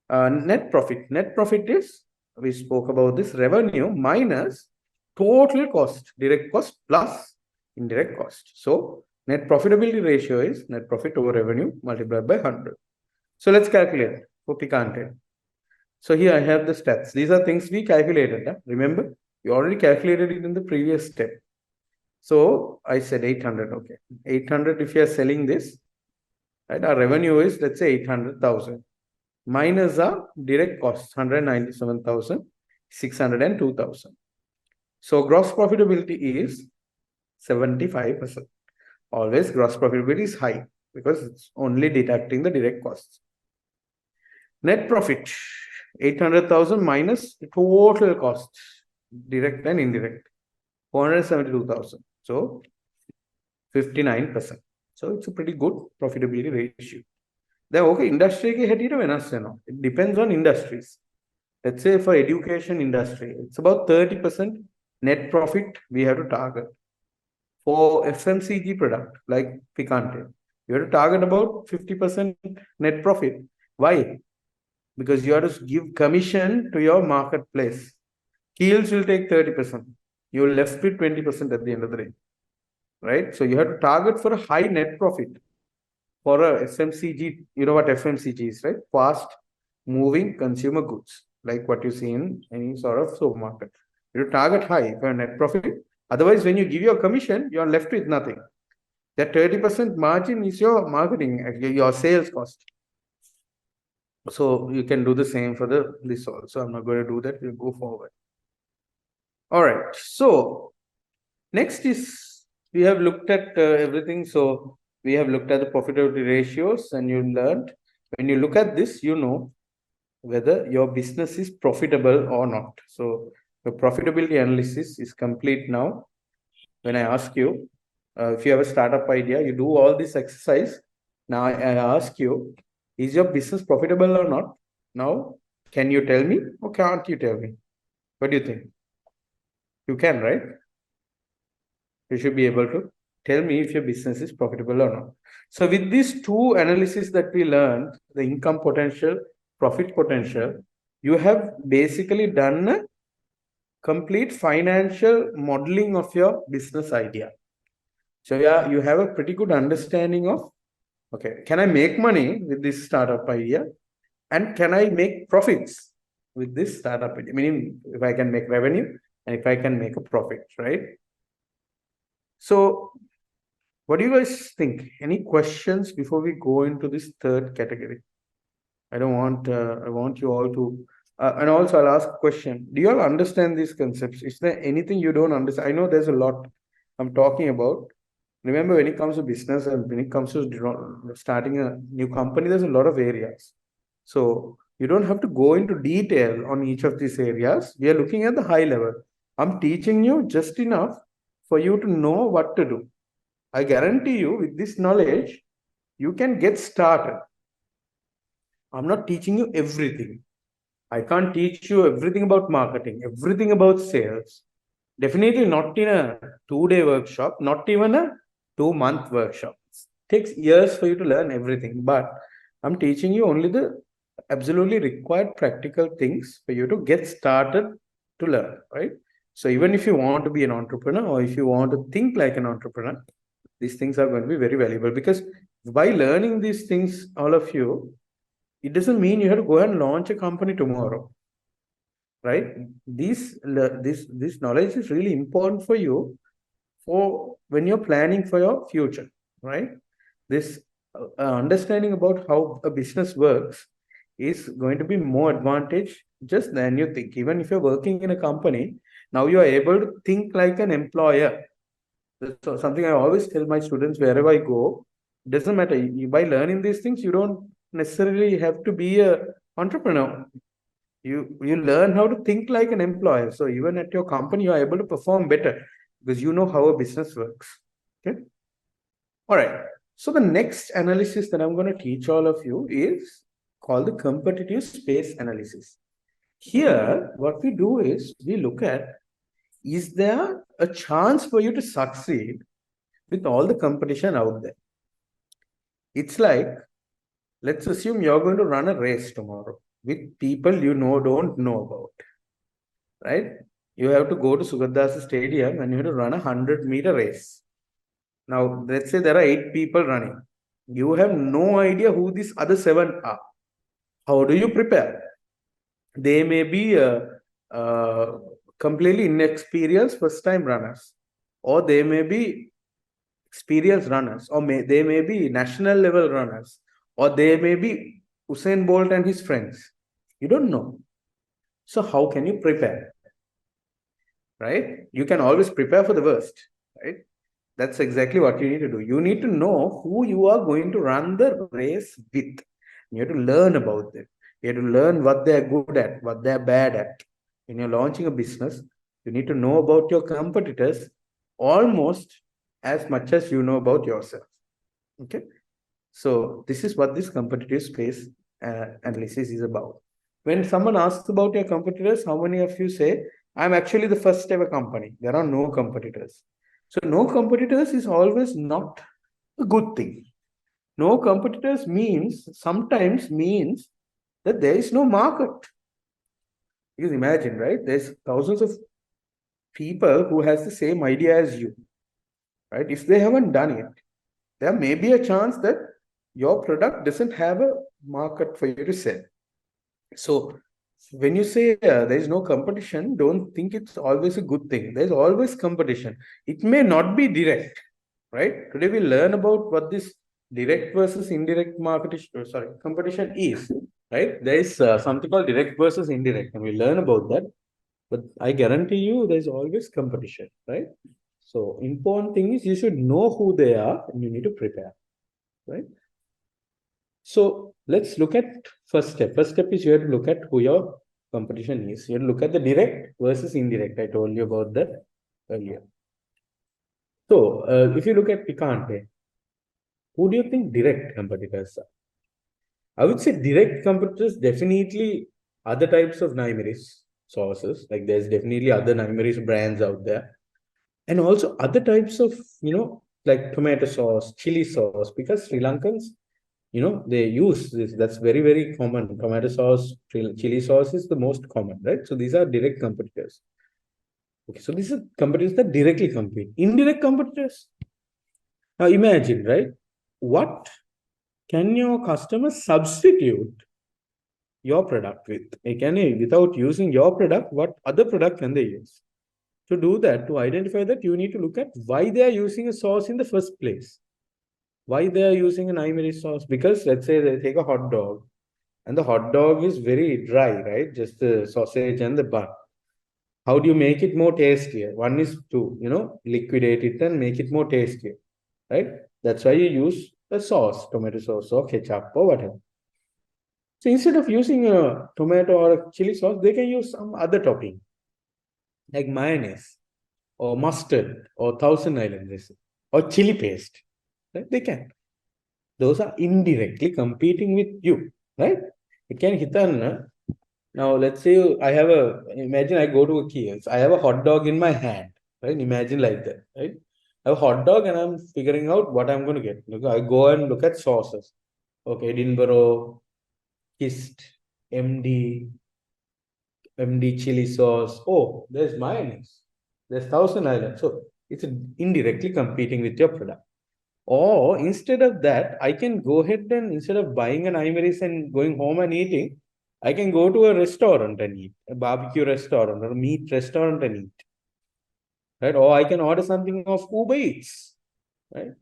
Net profit is, we spoke about this, revenue minus total cost, direct cost plus indirect cost. So net profitability ratio is net profit over revenue multiplied by 100. So let's calculate it for Picanted. So here I have the stats. These are things we calculated. Remember, we already calculated it in the previous step. So I said 800. Okay, 800. If you are selling this, right, our revenue is, let's say, 800,000 minus our direct costs, 197,000, 602,000. So gross profitability is 75%. Always gross profitability is high because it's only deducting the direct costs. Net profit, 800,000 minus the total costs, direct and indirect, 472,000. So 59%. So it's a pretty good profitability ratio. Then okay, industry it depends on industries. Let's say for education industry, it's about 30% net profit we have to target. For FMCG product like Picante, you have to target about 50% net profit. Why? Because you have to give commission to your marketplace. Keels will take 30%. You're left with 20% at the end of the day, right? So you have to target for a high net profit. For a FMCG, you know what FMCG is, right? Fast moving consumer goods, like what you see in any sort of supermarket. You target high for net profit. Otherwise, when you give your commission, you're left with nothing. That 30% margin is your marketing, your sales cost. So you can do the same for this also. I'm not going to do that. We'll go forward. All right. So next is, we have looked at everything. So we have looked at the profitability ratios, and you learned, when you look at this, you know whether your business is profitable or not. So the profitability analysis is complete now. When I ask you, if you have a startup idea, you do all this exercise. Now I ask you, is your business profitable or not? Now, can you tell me or can't you tell me? What do you think? You can, right? You should be able to tell me if your business is profitable or not. So with these two analysis that we learned, the income potential, profit potential, you have basically done a complete financial modeling of your business idea. So yeah, you have a pretty good understanding of, okay, can I make money with this startup idea? And can I make profits with this startup idea? Meaning, if I can make revenue and if I can make a profit, right? So what do you guys think? Any questions before we go into this third category? I want you all to, and also I'll ask a question. Do you all understand these concepts? Is there anything you don't understand? I know there's a lot I'm talking about. Remember, when it comes to business and when it comes to starting a new company, there's a lot of areas. So you don't have to go into detail on each of these areas. We are looking at the high level. I'm teaching you just enough for you to know what to do. I guarantee you, with this knowledge, you can get started. I'm not teaching you everything. I can't teach you everything about marketing, everything about sales. Definitely not in a 2-day workshop, not even a 2-month workshop. takes years for you to learn everything, but I'm teaching you only the absolutely required practical things for you to get started to learn, right? So even if you want to be an entrepreneur or if you want to think like an entrepreneur, these things are going to be very valuable, because by learning these things, all of you, it doesn't mean you have to go and launch a company tomorrow, right? This knowledge is really important for you for when you're planning for your future, right? This understanding about how a business works is going to be more advantage just than you think. Even if you're working in a company, now you are able to think like an employer. So something I always tell my students wherever I go, doesn't matter. By learning these things, you don't necessarily have to be a entrepreneur. You learn how to think like an employer. So even at your company, you are able to perform better because you know how a business works. Okay. All right. So the next analysis that I'm going to teach all of you is called the competitive space analysis. Here, what we do is we look at, is there a chance for you to succeed with all the competition out there? It's like, let's assume you're going to run a race tomorrow with people you don't know about, right? You have to go to Sugaddas Stadium and you have to run a 100-meter race. Now, let's say there are 8 people running. You have no idea who these other 7 are. How do you prepare? They may be completely inexperienced first-time runners, or they may be experienced runners, or they may be national level runners, or they may be Usain Bolt and his friends. You don't know. So how can you prepare? Right? You can always prepare for the worst, right? That's exactly what you need to do. You need to know who you are going to run the race with. You have to learn about them. You have to learn what they're good at, what they're bad at. When you're launching a business, you need to know about your competitors almost as much as you know about yourself. Okay. So this is what this competitive space analysis is about. When someone asks about your competitors, how many of you say, I'm actually the first ever company? There are no competitors. So no competitors is always not a good thing. No competitors sometimes means that there is no market. You imagine, right? There's thousands of people who has the same idea as you, right? If they haven't done it, there may be a chance that your product doesn't have a market for you to sell. So when you say there is no competition, don't think it's always a good thing. There's always competition. It may not be direct, right? Today we learn about what this direct versus indirect competition is, right? There is something called direct versus indirect, and we learn about that. But I guarantee you, there's always competition, right? So important thing is you should know who they are and you need to prepare, right? So let's look at first step. First step is you have to look at who your competition is. You have to look at the direct versus indirect. I told you about that earlier. So if you look at Picante, who do you think direct competitors are? I would say direct competitors definitely other types of Nymeris sauces. Like there's definitely other Nymeris brands out there. And also other types of, like tomato sauce, chili sauce, because Sri Lankans, they use this. That's very, very common. Tomato sauce, chili sauce is the most common, right? So these are direct competitors. Okay, so these are competitors that directly compete. Indirect competitors. Now imagine, right? What can your customer substitute your product with? Without using your product, what other product can they use? To do that, to identify that, you need to look at why they are using a sauce in the first place. Why they are using an Imeri sauce? Because let's say they take a hot dog and the hot dog is very dry, right? Just the sausage and the bun. How do you make it more tastier? One is to, liquidate it and make it more tastier, right? That's why you use a sauce, tomato sauce or ketchup or whatever. So instead of using a tomato or a chili sauce, they can use some other topping like mayonnaise or mustard or Thousand Island or chili paste. Right? They can. Those are indirectly competing with you, right? It can hit on. Now, let's say imagine I go to a kiosk. I have a hot dog in my hand, right? Imagine like that, right? I have a hot dog and I'm figuring out what I'm going to get. Look, I go and look at sauces. Okay, Edinburgh, Kist, MD, MD chili sauce. Oh, there's mayonnaise. There's Thousand Island. So it's indirectly competing with your product. Or instead of that, I can go ahead and instead of buying an imaris and going home and eating, I can go to a restaurant and eat, a barbecue restaurant or a meat restaurant and eat. Right? Or I can order something of Uber Eats. Right?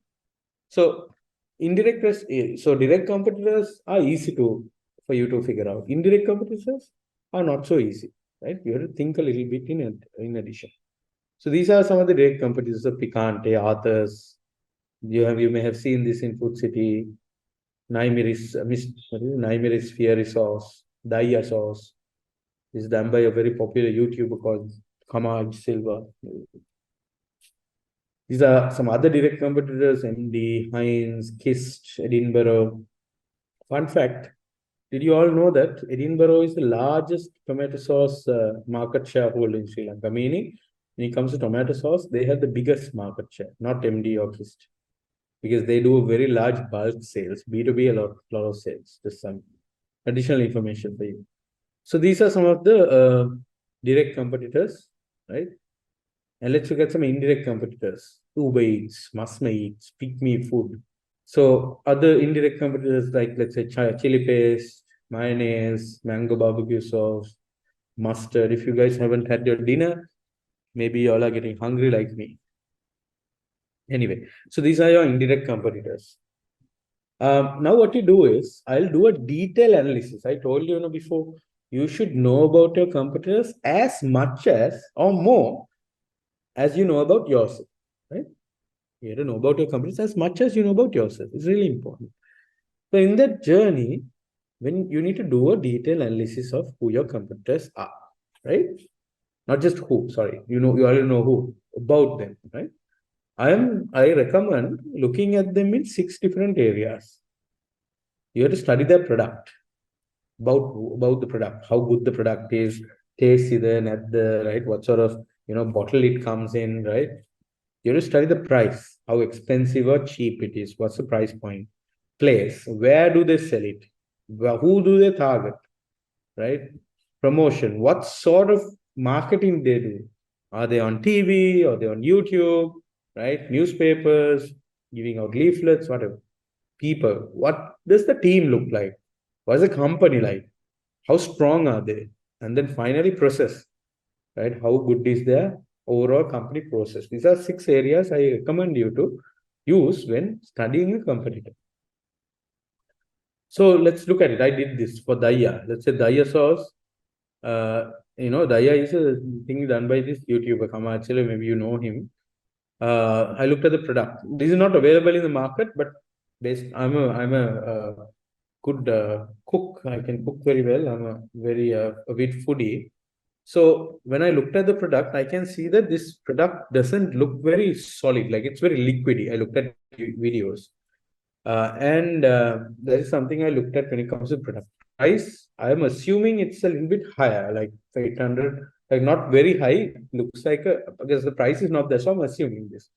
So so direct competitors are easy for you to figure out. Indirect competitors are not so easy. Right? You have to think a little bit in addition. So these are some of the direct competitors of Picante, Authors. You may have seen this in Food City, Naimeris Fiery sauce, Daya sauce. This is done by a very popular YouTuber called Kamaj Silva. These are some other direct competitors, MD, Heinz, Kist, Edinburgh. Fun fact, did you all know that Edinburgh is the largest tomato sauce market shareholder in Sri Lanka? Meaning, when it comes to tomato sauce, they have the biggest market share, not MD or Kist. Because they do a very large bulk sales, B2B, a lot of sales. Just some additional information for you. So these are some of the direct competitors, right? And let's look at some indirect competitors. Uber Eats, Masma Eats, Pick Me Food. So other indirect competitors like, let's say, chili paste, mayonnaise, mango barbecue sauce, mustard. If you guys haven't had your dinner, maybe you all are getting hungry like me. Anyway, so these are your indirect competitors. Now what you do is, I'll do a detailed analysis. I told you, before, you should know about your competitors as much as or more as you know about yourself, right? You have to know about your competitors as much as you know about yourself. It's really important. So in that journey, when you need to do a detailed analysis of who your competitors are, right? Not just who, sorry. You already know who, about them, right? I recommend looking at them in 6 different areas. You have to study their product, about the product, how good the product is, taste either at the right, what sort of bottle it comes in, right? You have to study the price, how expensive or cheap it is, what's the price point, place, where do they sell it, who do they target, right? Promotion, what sort of marketing they do. Are they on TV? Are they on YouTube? Right? Newspapers, giving out leaflets, whatever. People, what does the team look like? What is the company like? How strong are they? And then finally, process, right? How good is their overall company process? These are 6 areas I recommend you to use when studying a competitor. So let's look at it. I did this for Daya. Let's say Daya sauce. Daya is a thing done by this YouTuber, Kamachale, maybe you know him. I looked at the product. This is not available in the market, but I'm a good cook. I can cook very well. I'm a very avid foodie. So when I looked at the product, I can see that this product doesn't look very solid. Like it's very liquidy. I looked at videos. And that is something I looked at when it comes to product price. I'm assuming it's a little bit higher, like 800, like not very high. Looks like because the price is not there, so I'm assuming this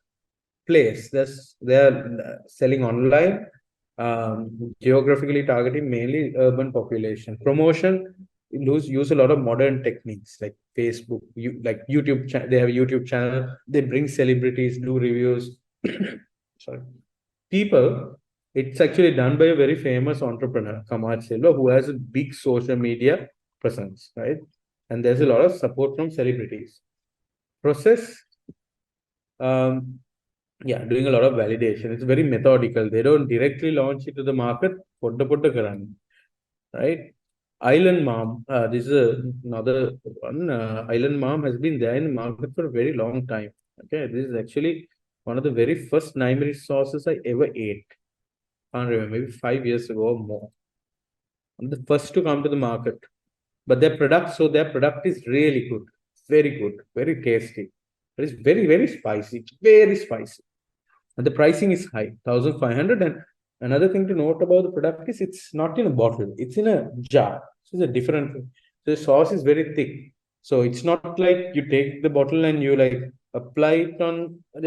place. They're selling online, geographically targeting mainly urban population. Promotion use a lot of modern techniques like Facebook, like YouTube. They have a YouTube channel. They bring celebrities, do reviews. Sorry, people. It's actually done by a very famous entrepreneur, Kamar Silva, who has a big social media presence, right? And there's a lot of support from celebrities. Process, doing a lot of validation. It's very methodical. They don't directly launch it to the market, right? Island Mom, this is another one. Island Mom has been there in the market for a very long time. Okay, this is actually one of the very first Naimiri sauces I ever ate. Can't remember, maybe 5 years ago or more. I'm the first to come to the market. But their product is really good, very tasty. It is very, very spicy, very spicy. And the pricing is high, 1,500. And another thing to note about the product is it's not in a bottle, it's in a jar. So it's a different thing. The sauce is very thick. So it's not like you take the bottle and you like apply it on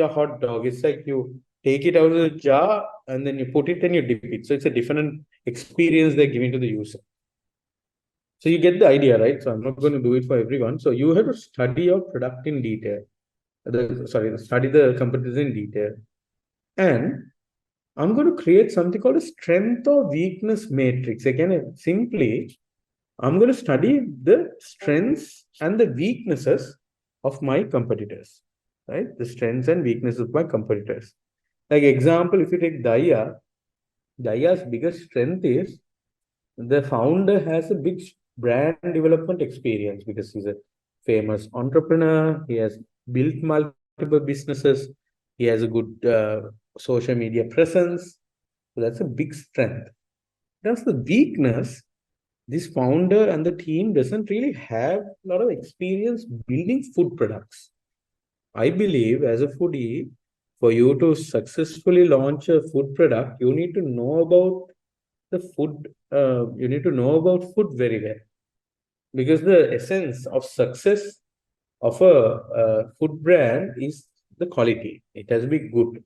your hot dog. It's like you take it out of the jar and then you put it and you dip it. So it's a different experience they're giving to the user. So you get the idea, right? So I'm not going to do it for everyone. So you have to study your product in detail. Study the competitors in detail. And I'm going to create something called a strength or weakness matrix. Again, simply, I'm going to study the strengths and the weaknesses of my competitors, right? The strengths and weaknesses of my competitors. Like example, if you take Daya's biggest strength is the founder has a big brand development experience because he's a famous entrepreneur. He has built multiple businesses. He has a good social media presence. So that's a big strength. That's the weakness. This founder and the team doesn't really have a lot of experience building food products. I believe as a foodie, for you to successfully launch a food product, you need to know about the food. You need to know about food very well because the essence of success of a food brand is the quality. It has to be good.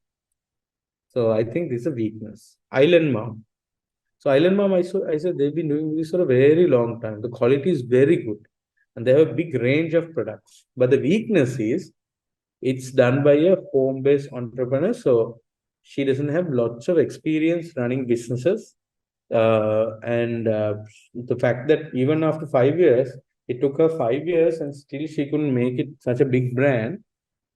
So I think this is a weakness. Island Mom. So Island Mom, I said they've been doing this for a very long time. The quality is very good, and they have a big range of products. But the weakness is it's done by a home-based entrepreneur. So she doesn't have lots of experience running businesses. And the fact that even after 5 years, it took her 5 years and still she couldn't make it such a big brand.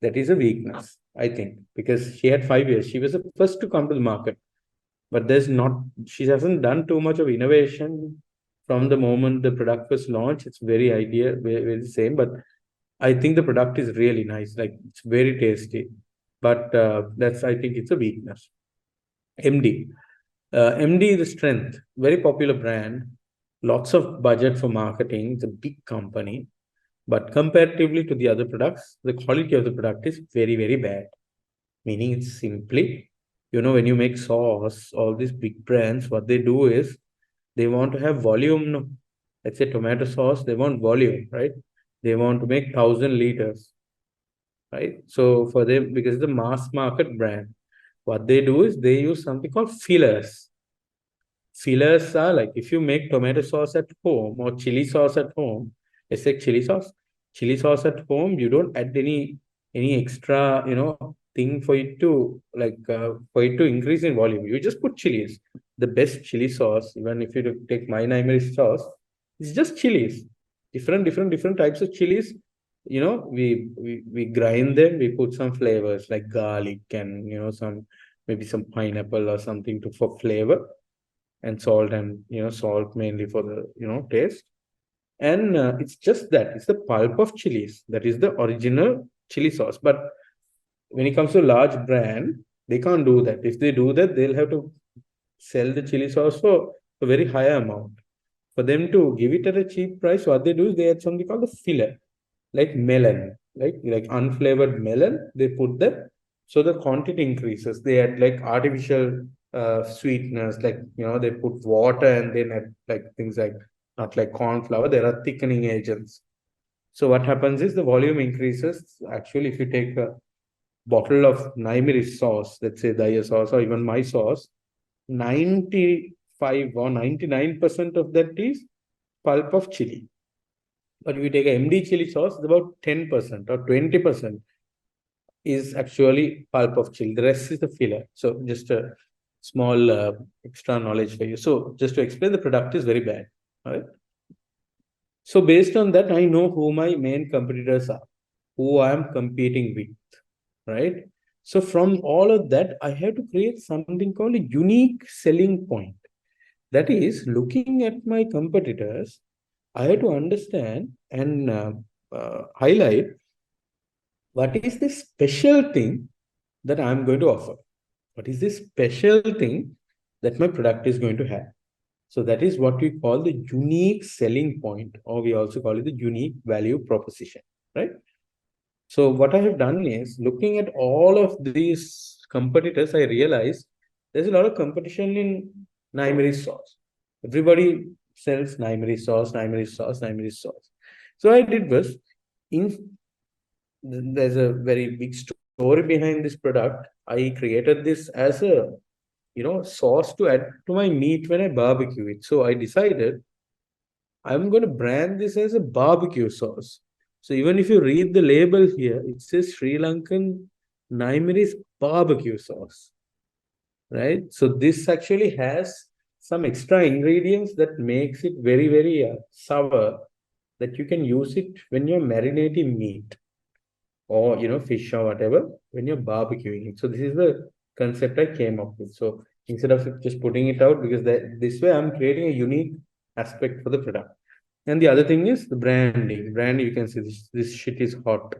That is a weakness, I think, because she had 5 years. She was the first to come to the market, but she hasn't done too much of innovation from the moment the product was launched. It's very very the same, but I think the product is really nice. Like it's very tasty, but I think it's a weakness. MD. MD is a strength, very popular brand, lots of budget for marketing. It's a big company, but comparatively to the other products, the quality of the product is very, very bad. Meaning it's simply, when you make sauce, all these big brands, what they do is they want to have volume. No? Let's say tomato sauce, they want volume, right? They want to make 1,000 liters, right? So for them, because it's a mass market brand, what they do is they use something called fillers. Fillers are like if you make tomato sauce at home or chili sauce at home, let's say chili sauce at home, you don't add any extra, thing for it to increase in volume. You just put chilies. The best chili sauce, even if you take my Nightmare sauce, it's just chilies. Different types of chilies. We grind them, we put some flavors like garlic and maybe some pineapple or something for flavor and salt and salt mainly for the taste and it's just that it's the pulp of chilies that is the original chili sauce. But when it comes to large brand, they can't do that. If they do that, they'll have to sell the chili sauce for a very high amount. For them to give it at a cheap price, what they do is they add something called the filler, like melon, like unflavored melon. They put that so the quantity increases. They add like artificial sweetness, like they put water and then add like things like not like corn flour. There are thickening agents. So what happens is the volume increases. Actually, if you take a bottle of Nightmare sauce, let's say Daya sauce or even my sauce, 95 or 99% of that is pulp of chili. But if you take a MD chili sauce, it's about 10% or 20% is actually pulp of chili. The rest is the filler. So just a small extra knowledge for you. So just to explain, the product is very bad. All right. So based on that, I know who my main competitors are, who I am competing with, right? So from all of that, I have to create something called a unique selling point. That is, looking at my competitors, I have to understand and highlight what is the special thing that I'm going to offer. What is the special thing that my product is going to have? So that is what we call the unique selling point, or we also call it the unique value proposition, right? So what I have done is looking at all of these competitors, I realized there's a lot of competition in Nightmare sauce. Everybody sells Nightmare sauce, Nightmare sauce, Nightmare sauce. So I did was in there's a very big story behind this product. I created this as a sauce to add to my meat when I barbecue it. So I decided I'm going to brand this as a barbecue sauce. So even if you read the label here, it says Sri Lankan Naimaris barbecue sauce, right? So this actually has some extra ingredients that makes it very, very sour, that you can use it when you're marinating meat or fish or whatever when you're barbecuing it. So this is the concept I came up with. So instead of just putting it out, because this way I'm creating a unique aspect for the product. And the other thing is the branding. Brand, you can see this shit is hot,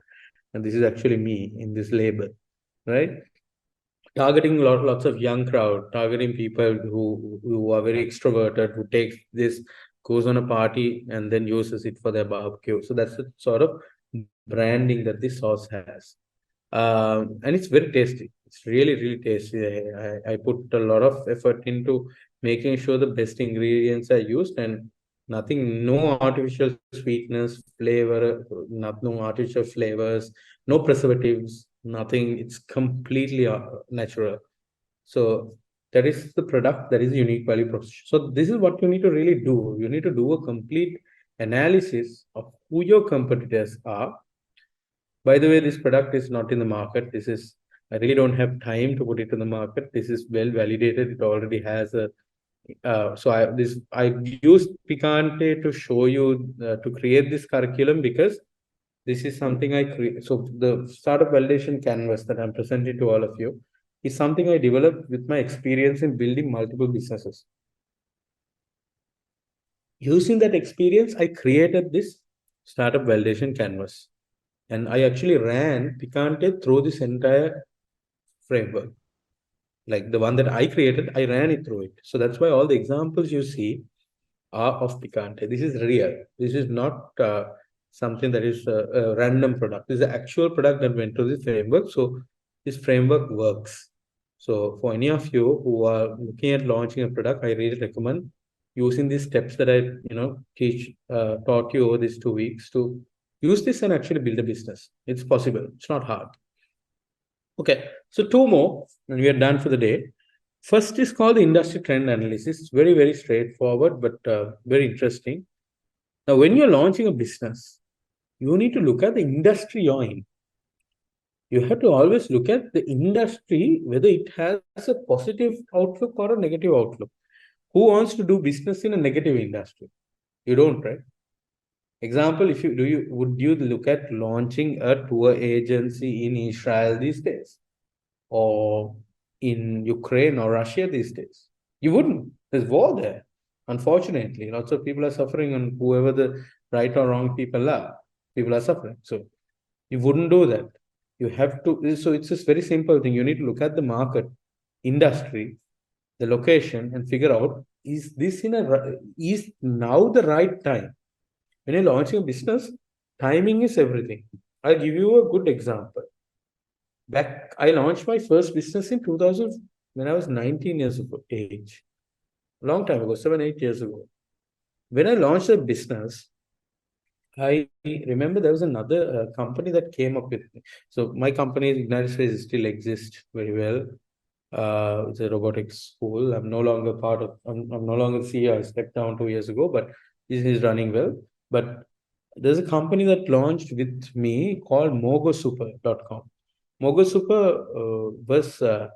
and this is actually me in this label, right? Targeting lots of young crowd, targeting people who are very extroverted, who takes this, goes on a party and then uses it for their barbecue. So that's the sort of branding that this sauce has. And it's very tasty. It's really, really tasty. I put a lot of effort into making sure the best ingredients are used, and nothing, no artificial sweetness, flavor, no artificial flavors, no preservatives, nothing. It's completely natural. So that is the product, that is unique value proposition. So this is what you need to really do. You need to do a complete analysis of who your competitors are. By the way, this product is not in the market. I really don't have time to put it in the market. This is well validated. It already has a, I used Picante to show you, to create this curriculum, because this is something I create. So the startup validation canvas that I'm presenting to all of you is something I developed with my experience in building multiple businesses. Using that experience, I created this startup validation canvas. And I actually ran Picante through this entire framework. Like the one that I created, I ran it through it. So that's why all the examples you see are of Picante. This is real. This is not something that is a random product. This is an actual product that went through this framework. So this framework works. So for any of you who are looking at launching a product, I really recommend using these steps that I taught you over these 2 weeks to use this and actually build a business. It's possible. It's not hard. Okay, so two more, and we are done for the day. First is called the industry trend analysis. It's very, very straightforward, but very interesting. Now, when you're launching a business, you need to look at the industry you're in. You have to always look at the industry, whether it has a positive outlook or a negative outlook. Who wants to do business in a negative industry? You don't, right? Example, if would you look at launching a tour agency in Israel these days, or in Ukraine or Russia these days? You wouldn't. There's war there. Unfortunately, lots of people are suffering, and whoever the right or wrong people are suffering. So you wouldn't do that. You have to. So it's just very simple thing. You need to look at the market, industry, the location, and figure out, is now the right time? When you're launching a business, timing is everything. I'll give you a good example. I launched my first business in 2000 when I was 19 years of age. Long time ago, 7, 8 years ago. When I launched a business, I remember there was another company that came up with me. So my company in the United States still exists very well. It's a robotics school. I'm no longer I'm no longer CEO. I stepped down 2 years ago, but this is running well. But there's a company that launched with me called mogosuper.com. Mogosuper was a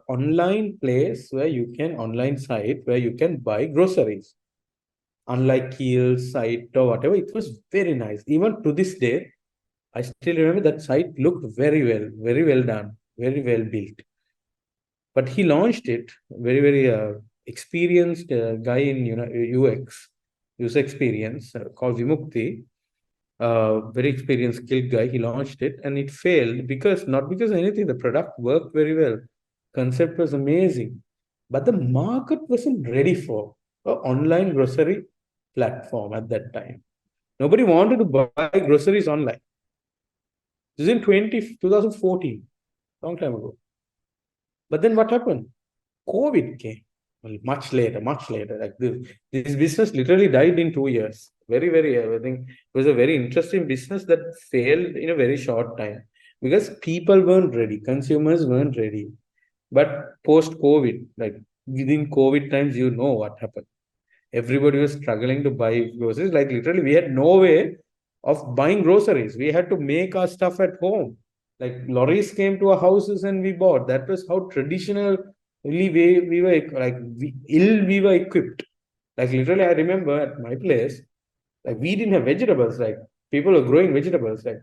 online place online site where you can buy groceries. Unlike Keel's site or whatever, it was very nice. Even to this day, I still remember that site looked very well done, very well built. But he launched it, very, very experienced guy in UX, user experience, called Vimukti, very experienced, skilled guy. He launched it and it failed not because of anything. The product worked very well. Concept was amazing, but the market wasn't ready for an online grocery platform at that time. Nobody wanted to buy groceries online. This is in 2014, long time ago. But then what happened? COVID came. Well, much later. Like this business literally died in 2 years. I think it was a very interesting business that failed in a very short time because people weren't ready, consumers weren't ready. But post COVID, like within COVID times, you know what happened. Everybody was struggling to buy groceries. Like literally, we had no way of buying groceries. We had to make our stuff at home. Like lorries came to our houses and we bought. That was how traditionally we were like we were equipped. Like literally, I remember at my place, like we didn't have vegetables. Like people were growing vegetables. Like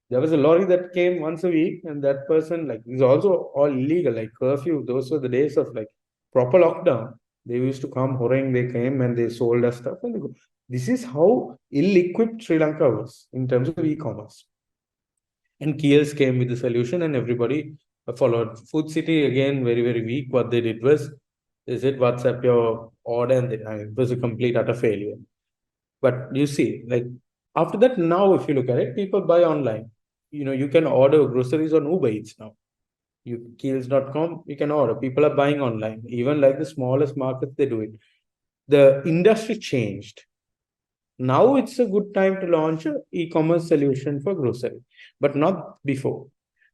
there was a lorry that came once a week, and that person like is also all illegal, like curfew. Those were the days of like proper lockdown. They used to come whoring, they came and they sold us stuff. And they go. This is how ill-equipped Sri Lanka was in terms of e-commerce. And Kiels came with the solution, and everybody followed. Food City again, very, very weak. What they did was they said WhatsApp your order, and it was a complete utter failure. But you see, like after that, now if you look at it, people buy online. You can order groceries on Uber Eats now. You Keels.com, you can order. People are buying online. Even like the smallest markets, they do it. The industry changed. Now it's a good time to launch an e-commerce solution for grocery, but not before.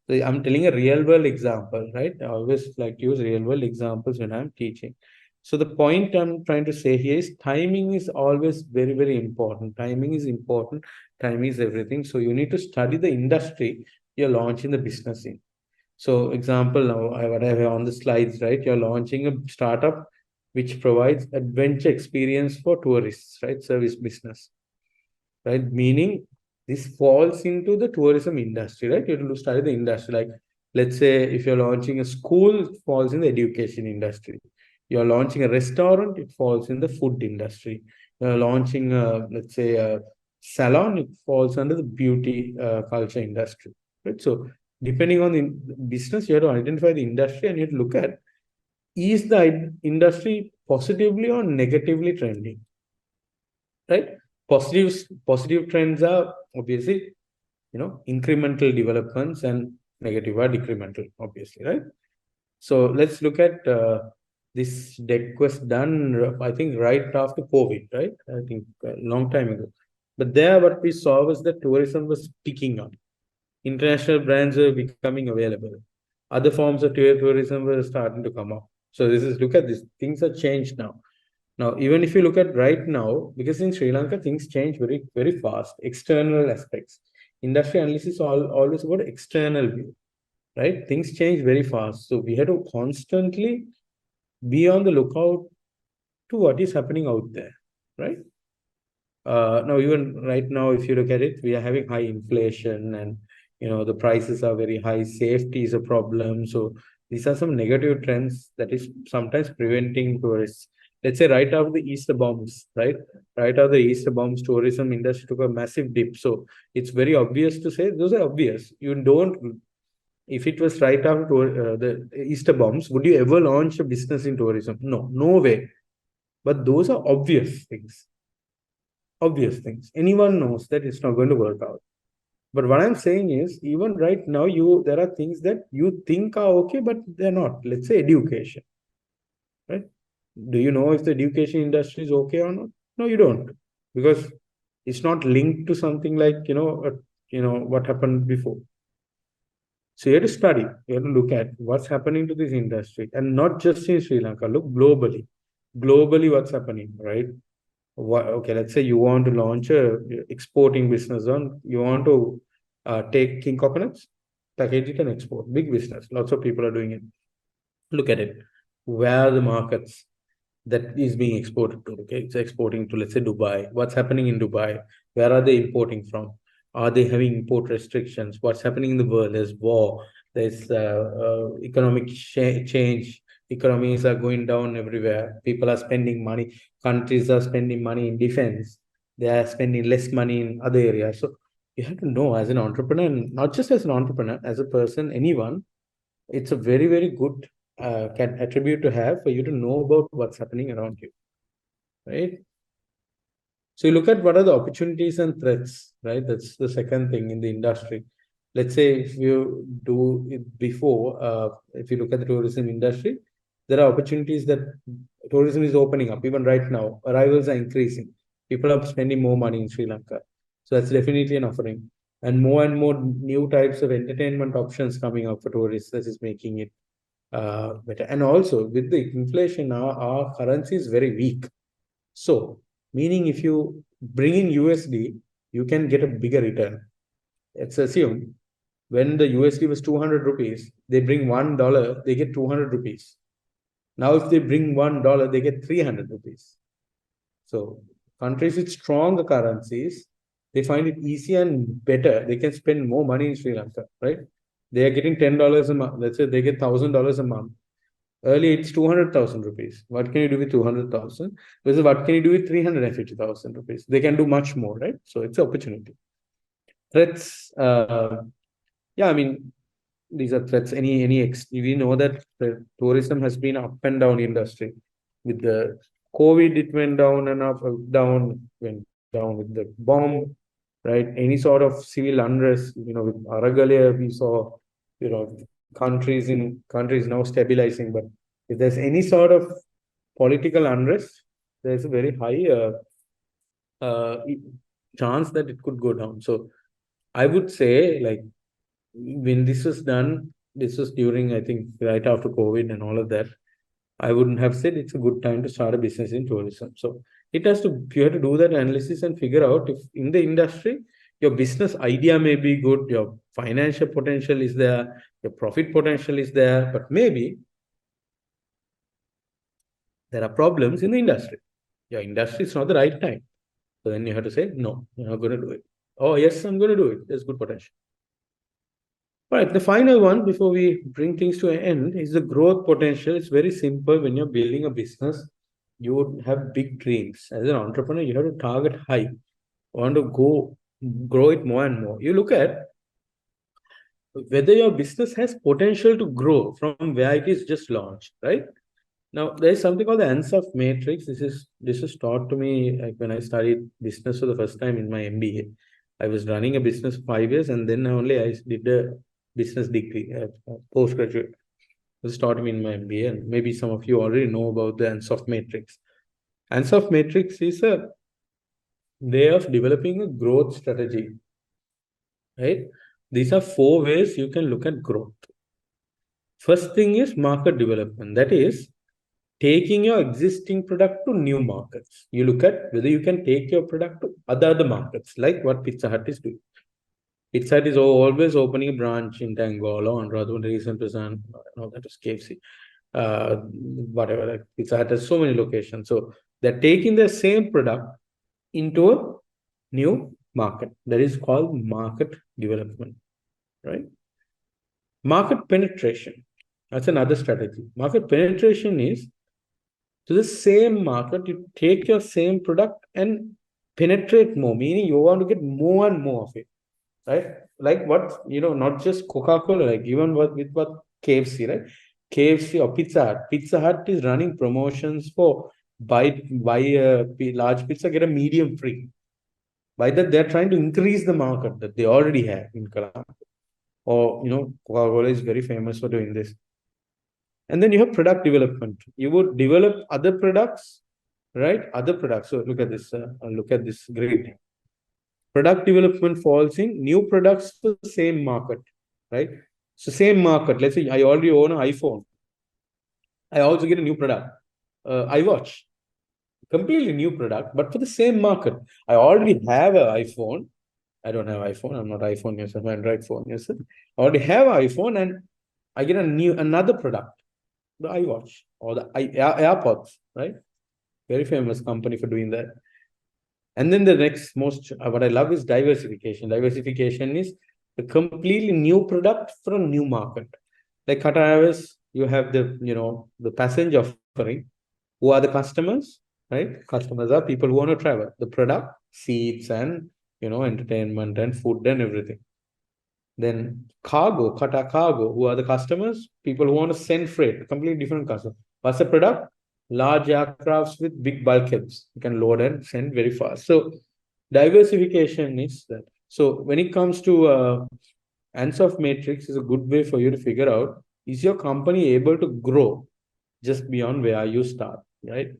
So I'm telling a real world example, right? I always like to use real world examples when I'm teaching. So the point I'm trying to say here is timing is always very, very important. Timing is important. Timing is everything. So you need to study the industry you're launching the business in. So example now, what I have on the slides, right? You're launching a startup which provides adventure experience for tourists, right? Service business, right? Meaning this falls into the tourism industry, right? You have to study the industry. Like, let's say if you're launching a school, it falls in the education industry. You're launching a restaurant, it falls in the food industry. You're launching, let's say, a salon, it falls under the beauty culture industry, right? So, depending on the business, you have to identify the industry and you have to look at is the industry positively or negatively trending, right? Positive trends are obviously incremental developments, and negative are decremental, obviously, right? So let's look at this deck was done, I think, right after COVID, right? I think a long time ago. But there, what we saw was that tourism was picking up. International brands were becoming available. Other forms of tourism were starting to come up. So this is look at this. Things have changed now. Now, even if you look at right now, because in Sri Lanka things change very, very fast. External aspects. Industry analysis always about external view, right? Things change very fast. So we have to constantly be on the lookout to what is happening out there, right? Now even right now, if you look at it, we are having high inflation, and the prices are very high. Safety is a problem. So these are some negative trends that is sometimes preventing tourists. Let's say right after the Easter bombs, right? Right after the Easter bombs, tourism industry took a massive dip. So it's very obvious to say those are obvious. You don't. If it was right after the Easter bombs, would you ever launch a business in tourism? No, no way. But those are obvious things. Obvious things. Anyone knows that it's not going to work out. But what I'm saying is, even right now, there are things that you think are okay, but they're not. Let's say education, right? Do you know if the education industry is okay or not? No, you don't, because it's not linked to something like what happened before. So you have to study. You have to look at what's happening to this industry, and not just in Sri Lanka. Look globally. Globally, what's happening, right? Okay, let's say you want to launch a exporting business on. You want to take king coconuts, package it and export. Big business. Lots of people are doing it. Look at it. Where are the markets that is being exported to? Okay, it's exporting to, let's say, Dubai. What's happening in Dubai? Where are they importing from? Are they having import restrictions? What's happening in the world? There's war. There's economic change. Economies are going down everywhere. People are spending money. Countries are spending money in defense. They are spending less money in other areas. So you have to know as an entrepreneur, not just as an entrepreneur, as a person, anyone. It's a very, very good can attribute to have for you to know about what's happening around you, right? So you look at what are the opportunities and threats, right? That's the second thing in the industry. Let's say if you do it before, if you look at the tourism industry, there are opportunities that tourism is opening up. Even right now, arrivals are increasing. People are spending more money in Sri Lanka. So that's definitely an offering. And more new types of entertainment options coming up for tourists. That is making it better. And also with the inflation, our currency is very weak. So, meaning if you bring in USD, you can get a bigger return. Let's assume when the USD was 200 rupees, they bring $1, they get 200 rupees. Now, if they bring $1, they get 300 rupees. So, countries with stronger currencies, they find it easier and better. They can spend more money in Sri Lanka, right? They are getting $10 a month. Let's say they get $1,000 a month. Earlier, it's 200,000 rupees. What can you do with 200,000? Versus what can you do with 350,000 rupees? They can do much more, right? So it's an opportunity. Threats, yeah, I mean, these are threats. We know that the tourism has been up and down industry. With the COVID, it went down and up, went down with the bomb, right? Any sort of civil unrest, with Aragalia, we saw, countries now stabilizing. But if there's any sort of political unrest, there's a very high chance that it could go down. So I would say, like, when this was done, this was during, I think, right after COVID and all of that. I wouldn't have said it's a good time to start a business in tourism. So you have to do that analysis and figure out if in the industry, your business idea may be good, your financial potential is there, your profit potential is there, but maybe there are problems in the industry. Your industry is not the right time. So then you have to say, no, you're not going to do it. Oh, yes, I'm going to do it. There's good potential. All right, the final one before we bring things to an end is the growth potential. It's very simple. When you're building a business, you would have big dreams. As an entrepreneur, you have to target high. You want to grow it more and more. You look at whether your business has potential to grow from where it is just launched, right? Now, there is something called the Ansoff matrix. This is taught to me like when I studied business for the first time in my MBA. I was running a business for 5 years, and then only I did a business degree, postgraduate. It was taught me in my MBA, and maybe some of you already know about the Ansoff matrix. Ansoff matrix is a way of developing a growth strategy, right? These are 4 ways you can look at growth. First thing is market development. That is taking your existing product to new markets. You look at whether you can take your product to other markets, like what Pizza Hut is doing. Pizza Hut is always opening a branch in Tangolo and rather recent present. No, that was KFC. Whatever, like Pizza Hut has so many locations. So they're taking the same product into a new market. That is called market development, right? Market penetration. That's another strategy. Market penetration is to the same market, you take your same product and penetrate more, meaning you want to get more and more of it, right? Like what, not just Coca-Cola, like even with what KFC, right? KFC or Pizza Hut. Pizza Hut is running promotions for buy a large pizza, get a medium free. By that, they're trying to increase the market that they already have in Kalam. Or, Coca-Cola is very famous for doing this. And then you have product development. You would develop other products, right? Other products. So look at this grid. Product development falls in new products for the same market, right? So same market. Let's say I already own an iPhone. I also get a new product, iWatch. Completely new product, but for the same market. I already have an iPhone. I don't have iPhone. I'm not iPhone user. I'm Android phone user. I already have an iPhone, and I get another product, the iWatch or the AirPods, right? Very famous company for doing that. And then the next what I love is diversification. Diversification is a completely new product for a new market. Like Qatar Airways, you have the passenger offering. Who are the customers, right? Customers are people who want to travel. The product, seats and, entertainment and food and everything. Then cargo, Qatar Cargo, who are the customers? People who want to send freight, completely different customer. What's the product? Large aircrafts with big bulkheads. You can load and send very fast. So diversification is that. So when it comes to Ansoff matrix is a good way for you to figure out, is your company able to grow just beyond where you start, right?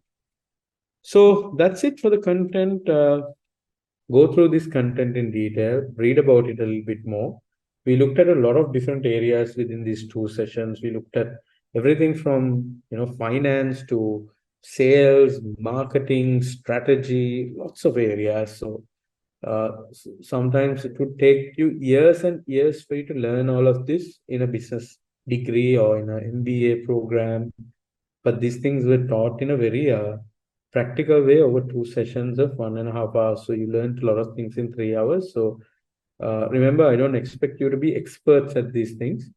So that's it for the content. Go through this content in detail, read about it a little bit more. We looked at a lot of different areas within these 2 sessions. We looked at everything from finance to sales, marketing, strategy, lots of areas. So sometimes it would take you years and years for you to learn all of this in a business degree or in an MBA program. But these things were taught in a very practical way over 2 sessions of 1.5 hours. So you learned a lot of things in 3 hours. So remember, I don't expect you to be experts at these things.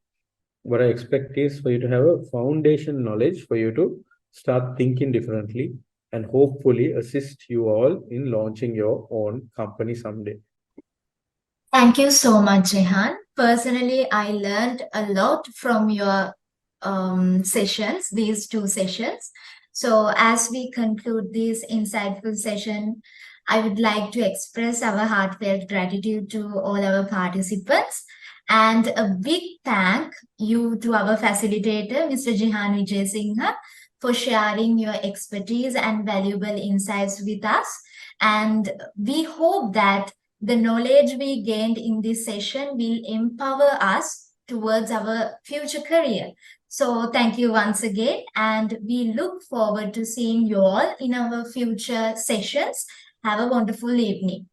What I expect is for you to have a foundation knowledge for you to start thinking differently and hopefully assist you all in launching your own company someday. Thank you so much, Rehan. Personally, I learned a lot from your sessions, these 2 sessions. So, as we conclude this insightful session, I would like to express our heartfelt gratitude to all our participants and a big thank you to our facilitator, Mr. Jihan Vijay Singha, for sharing your expertise and valuable insights with us. And we hope that the knowledge we gained in this session will empower us towards our future career. So, thank you once again, and we look forward to seeing you all in our future sessions. Have a wonderful evening.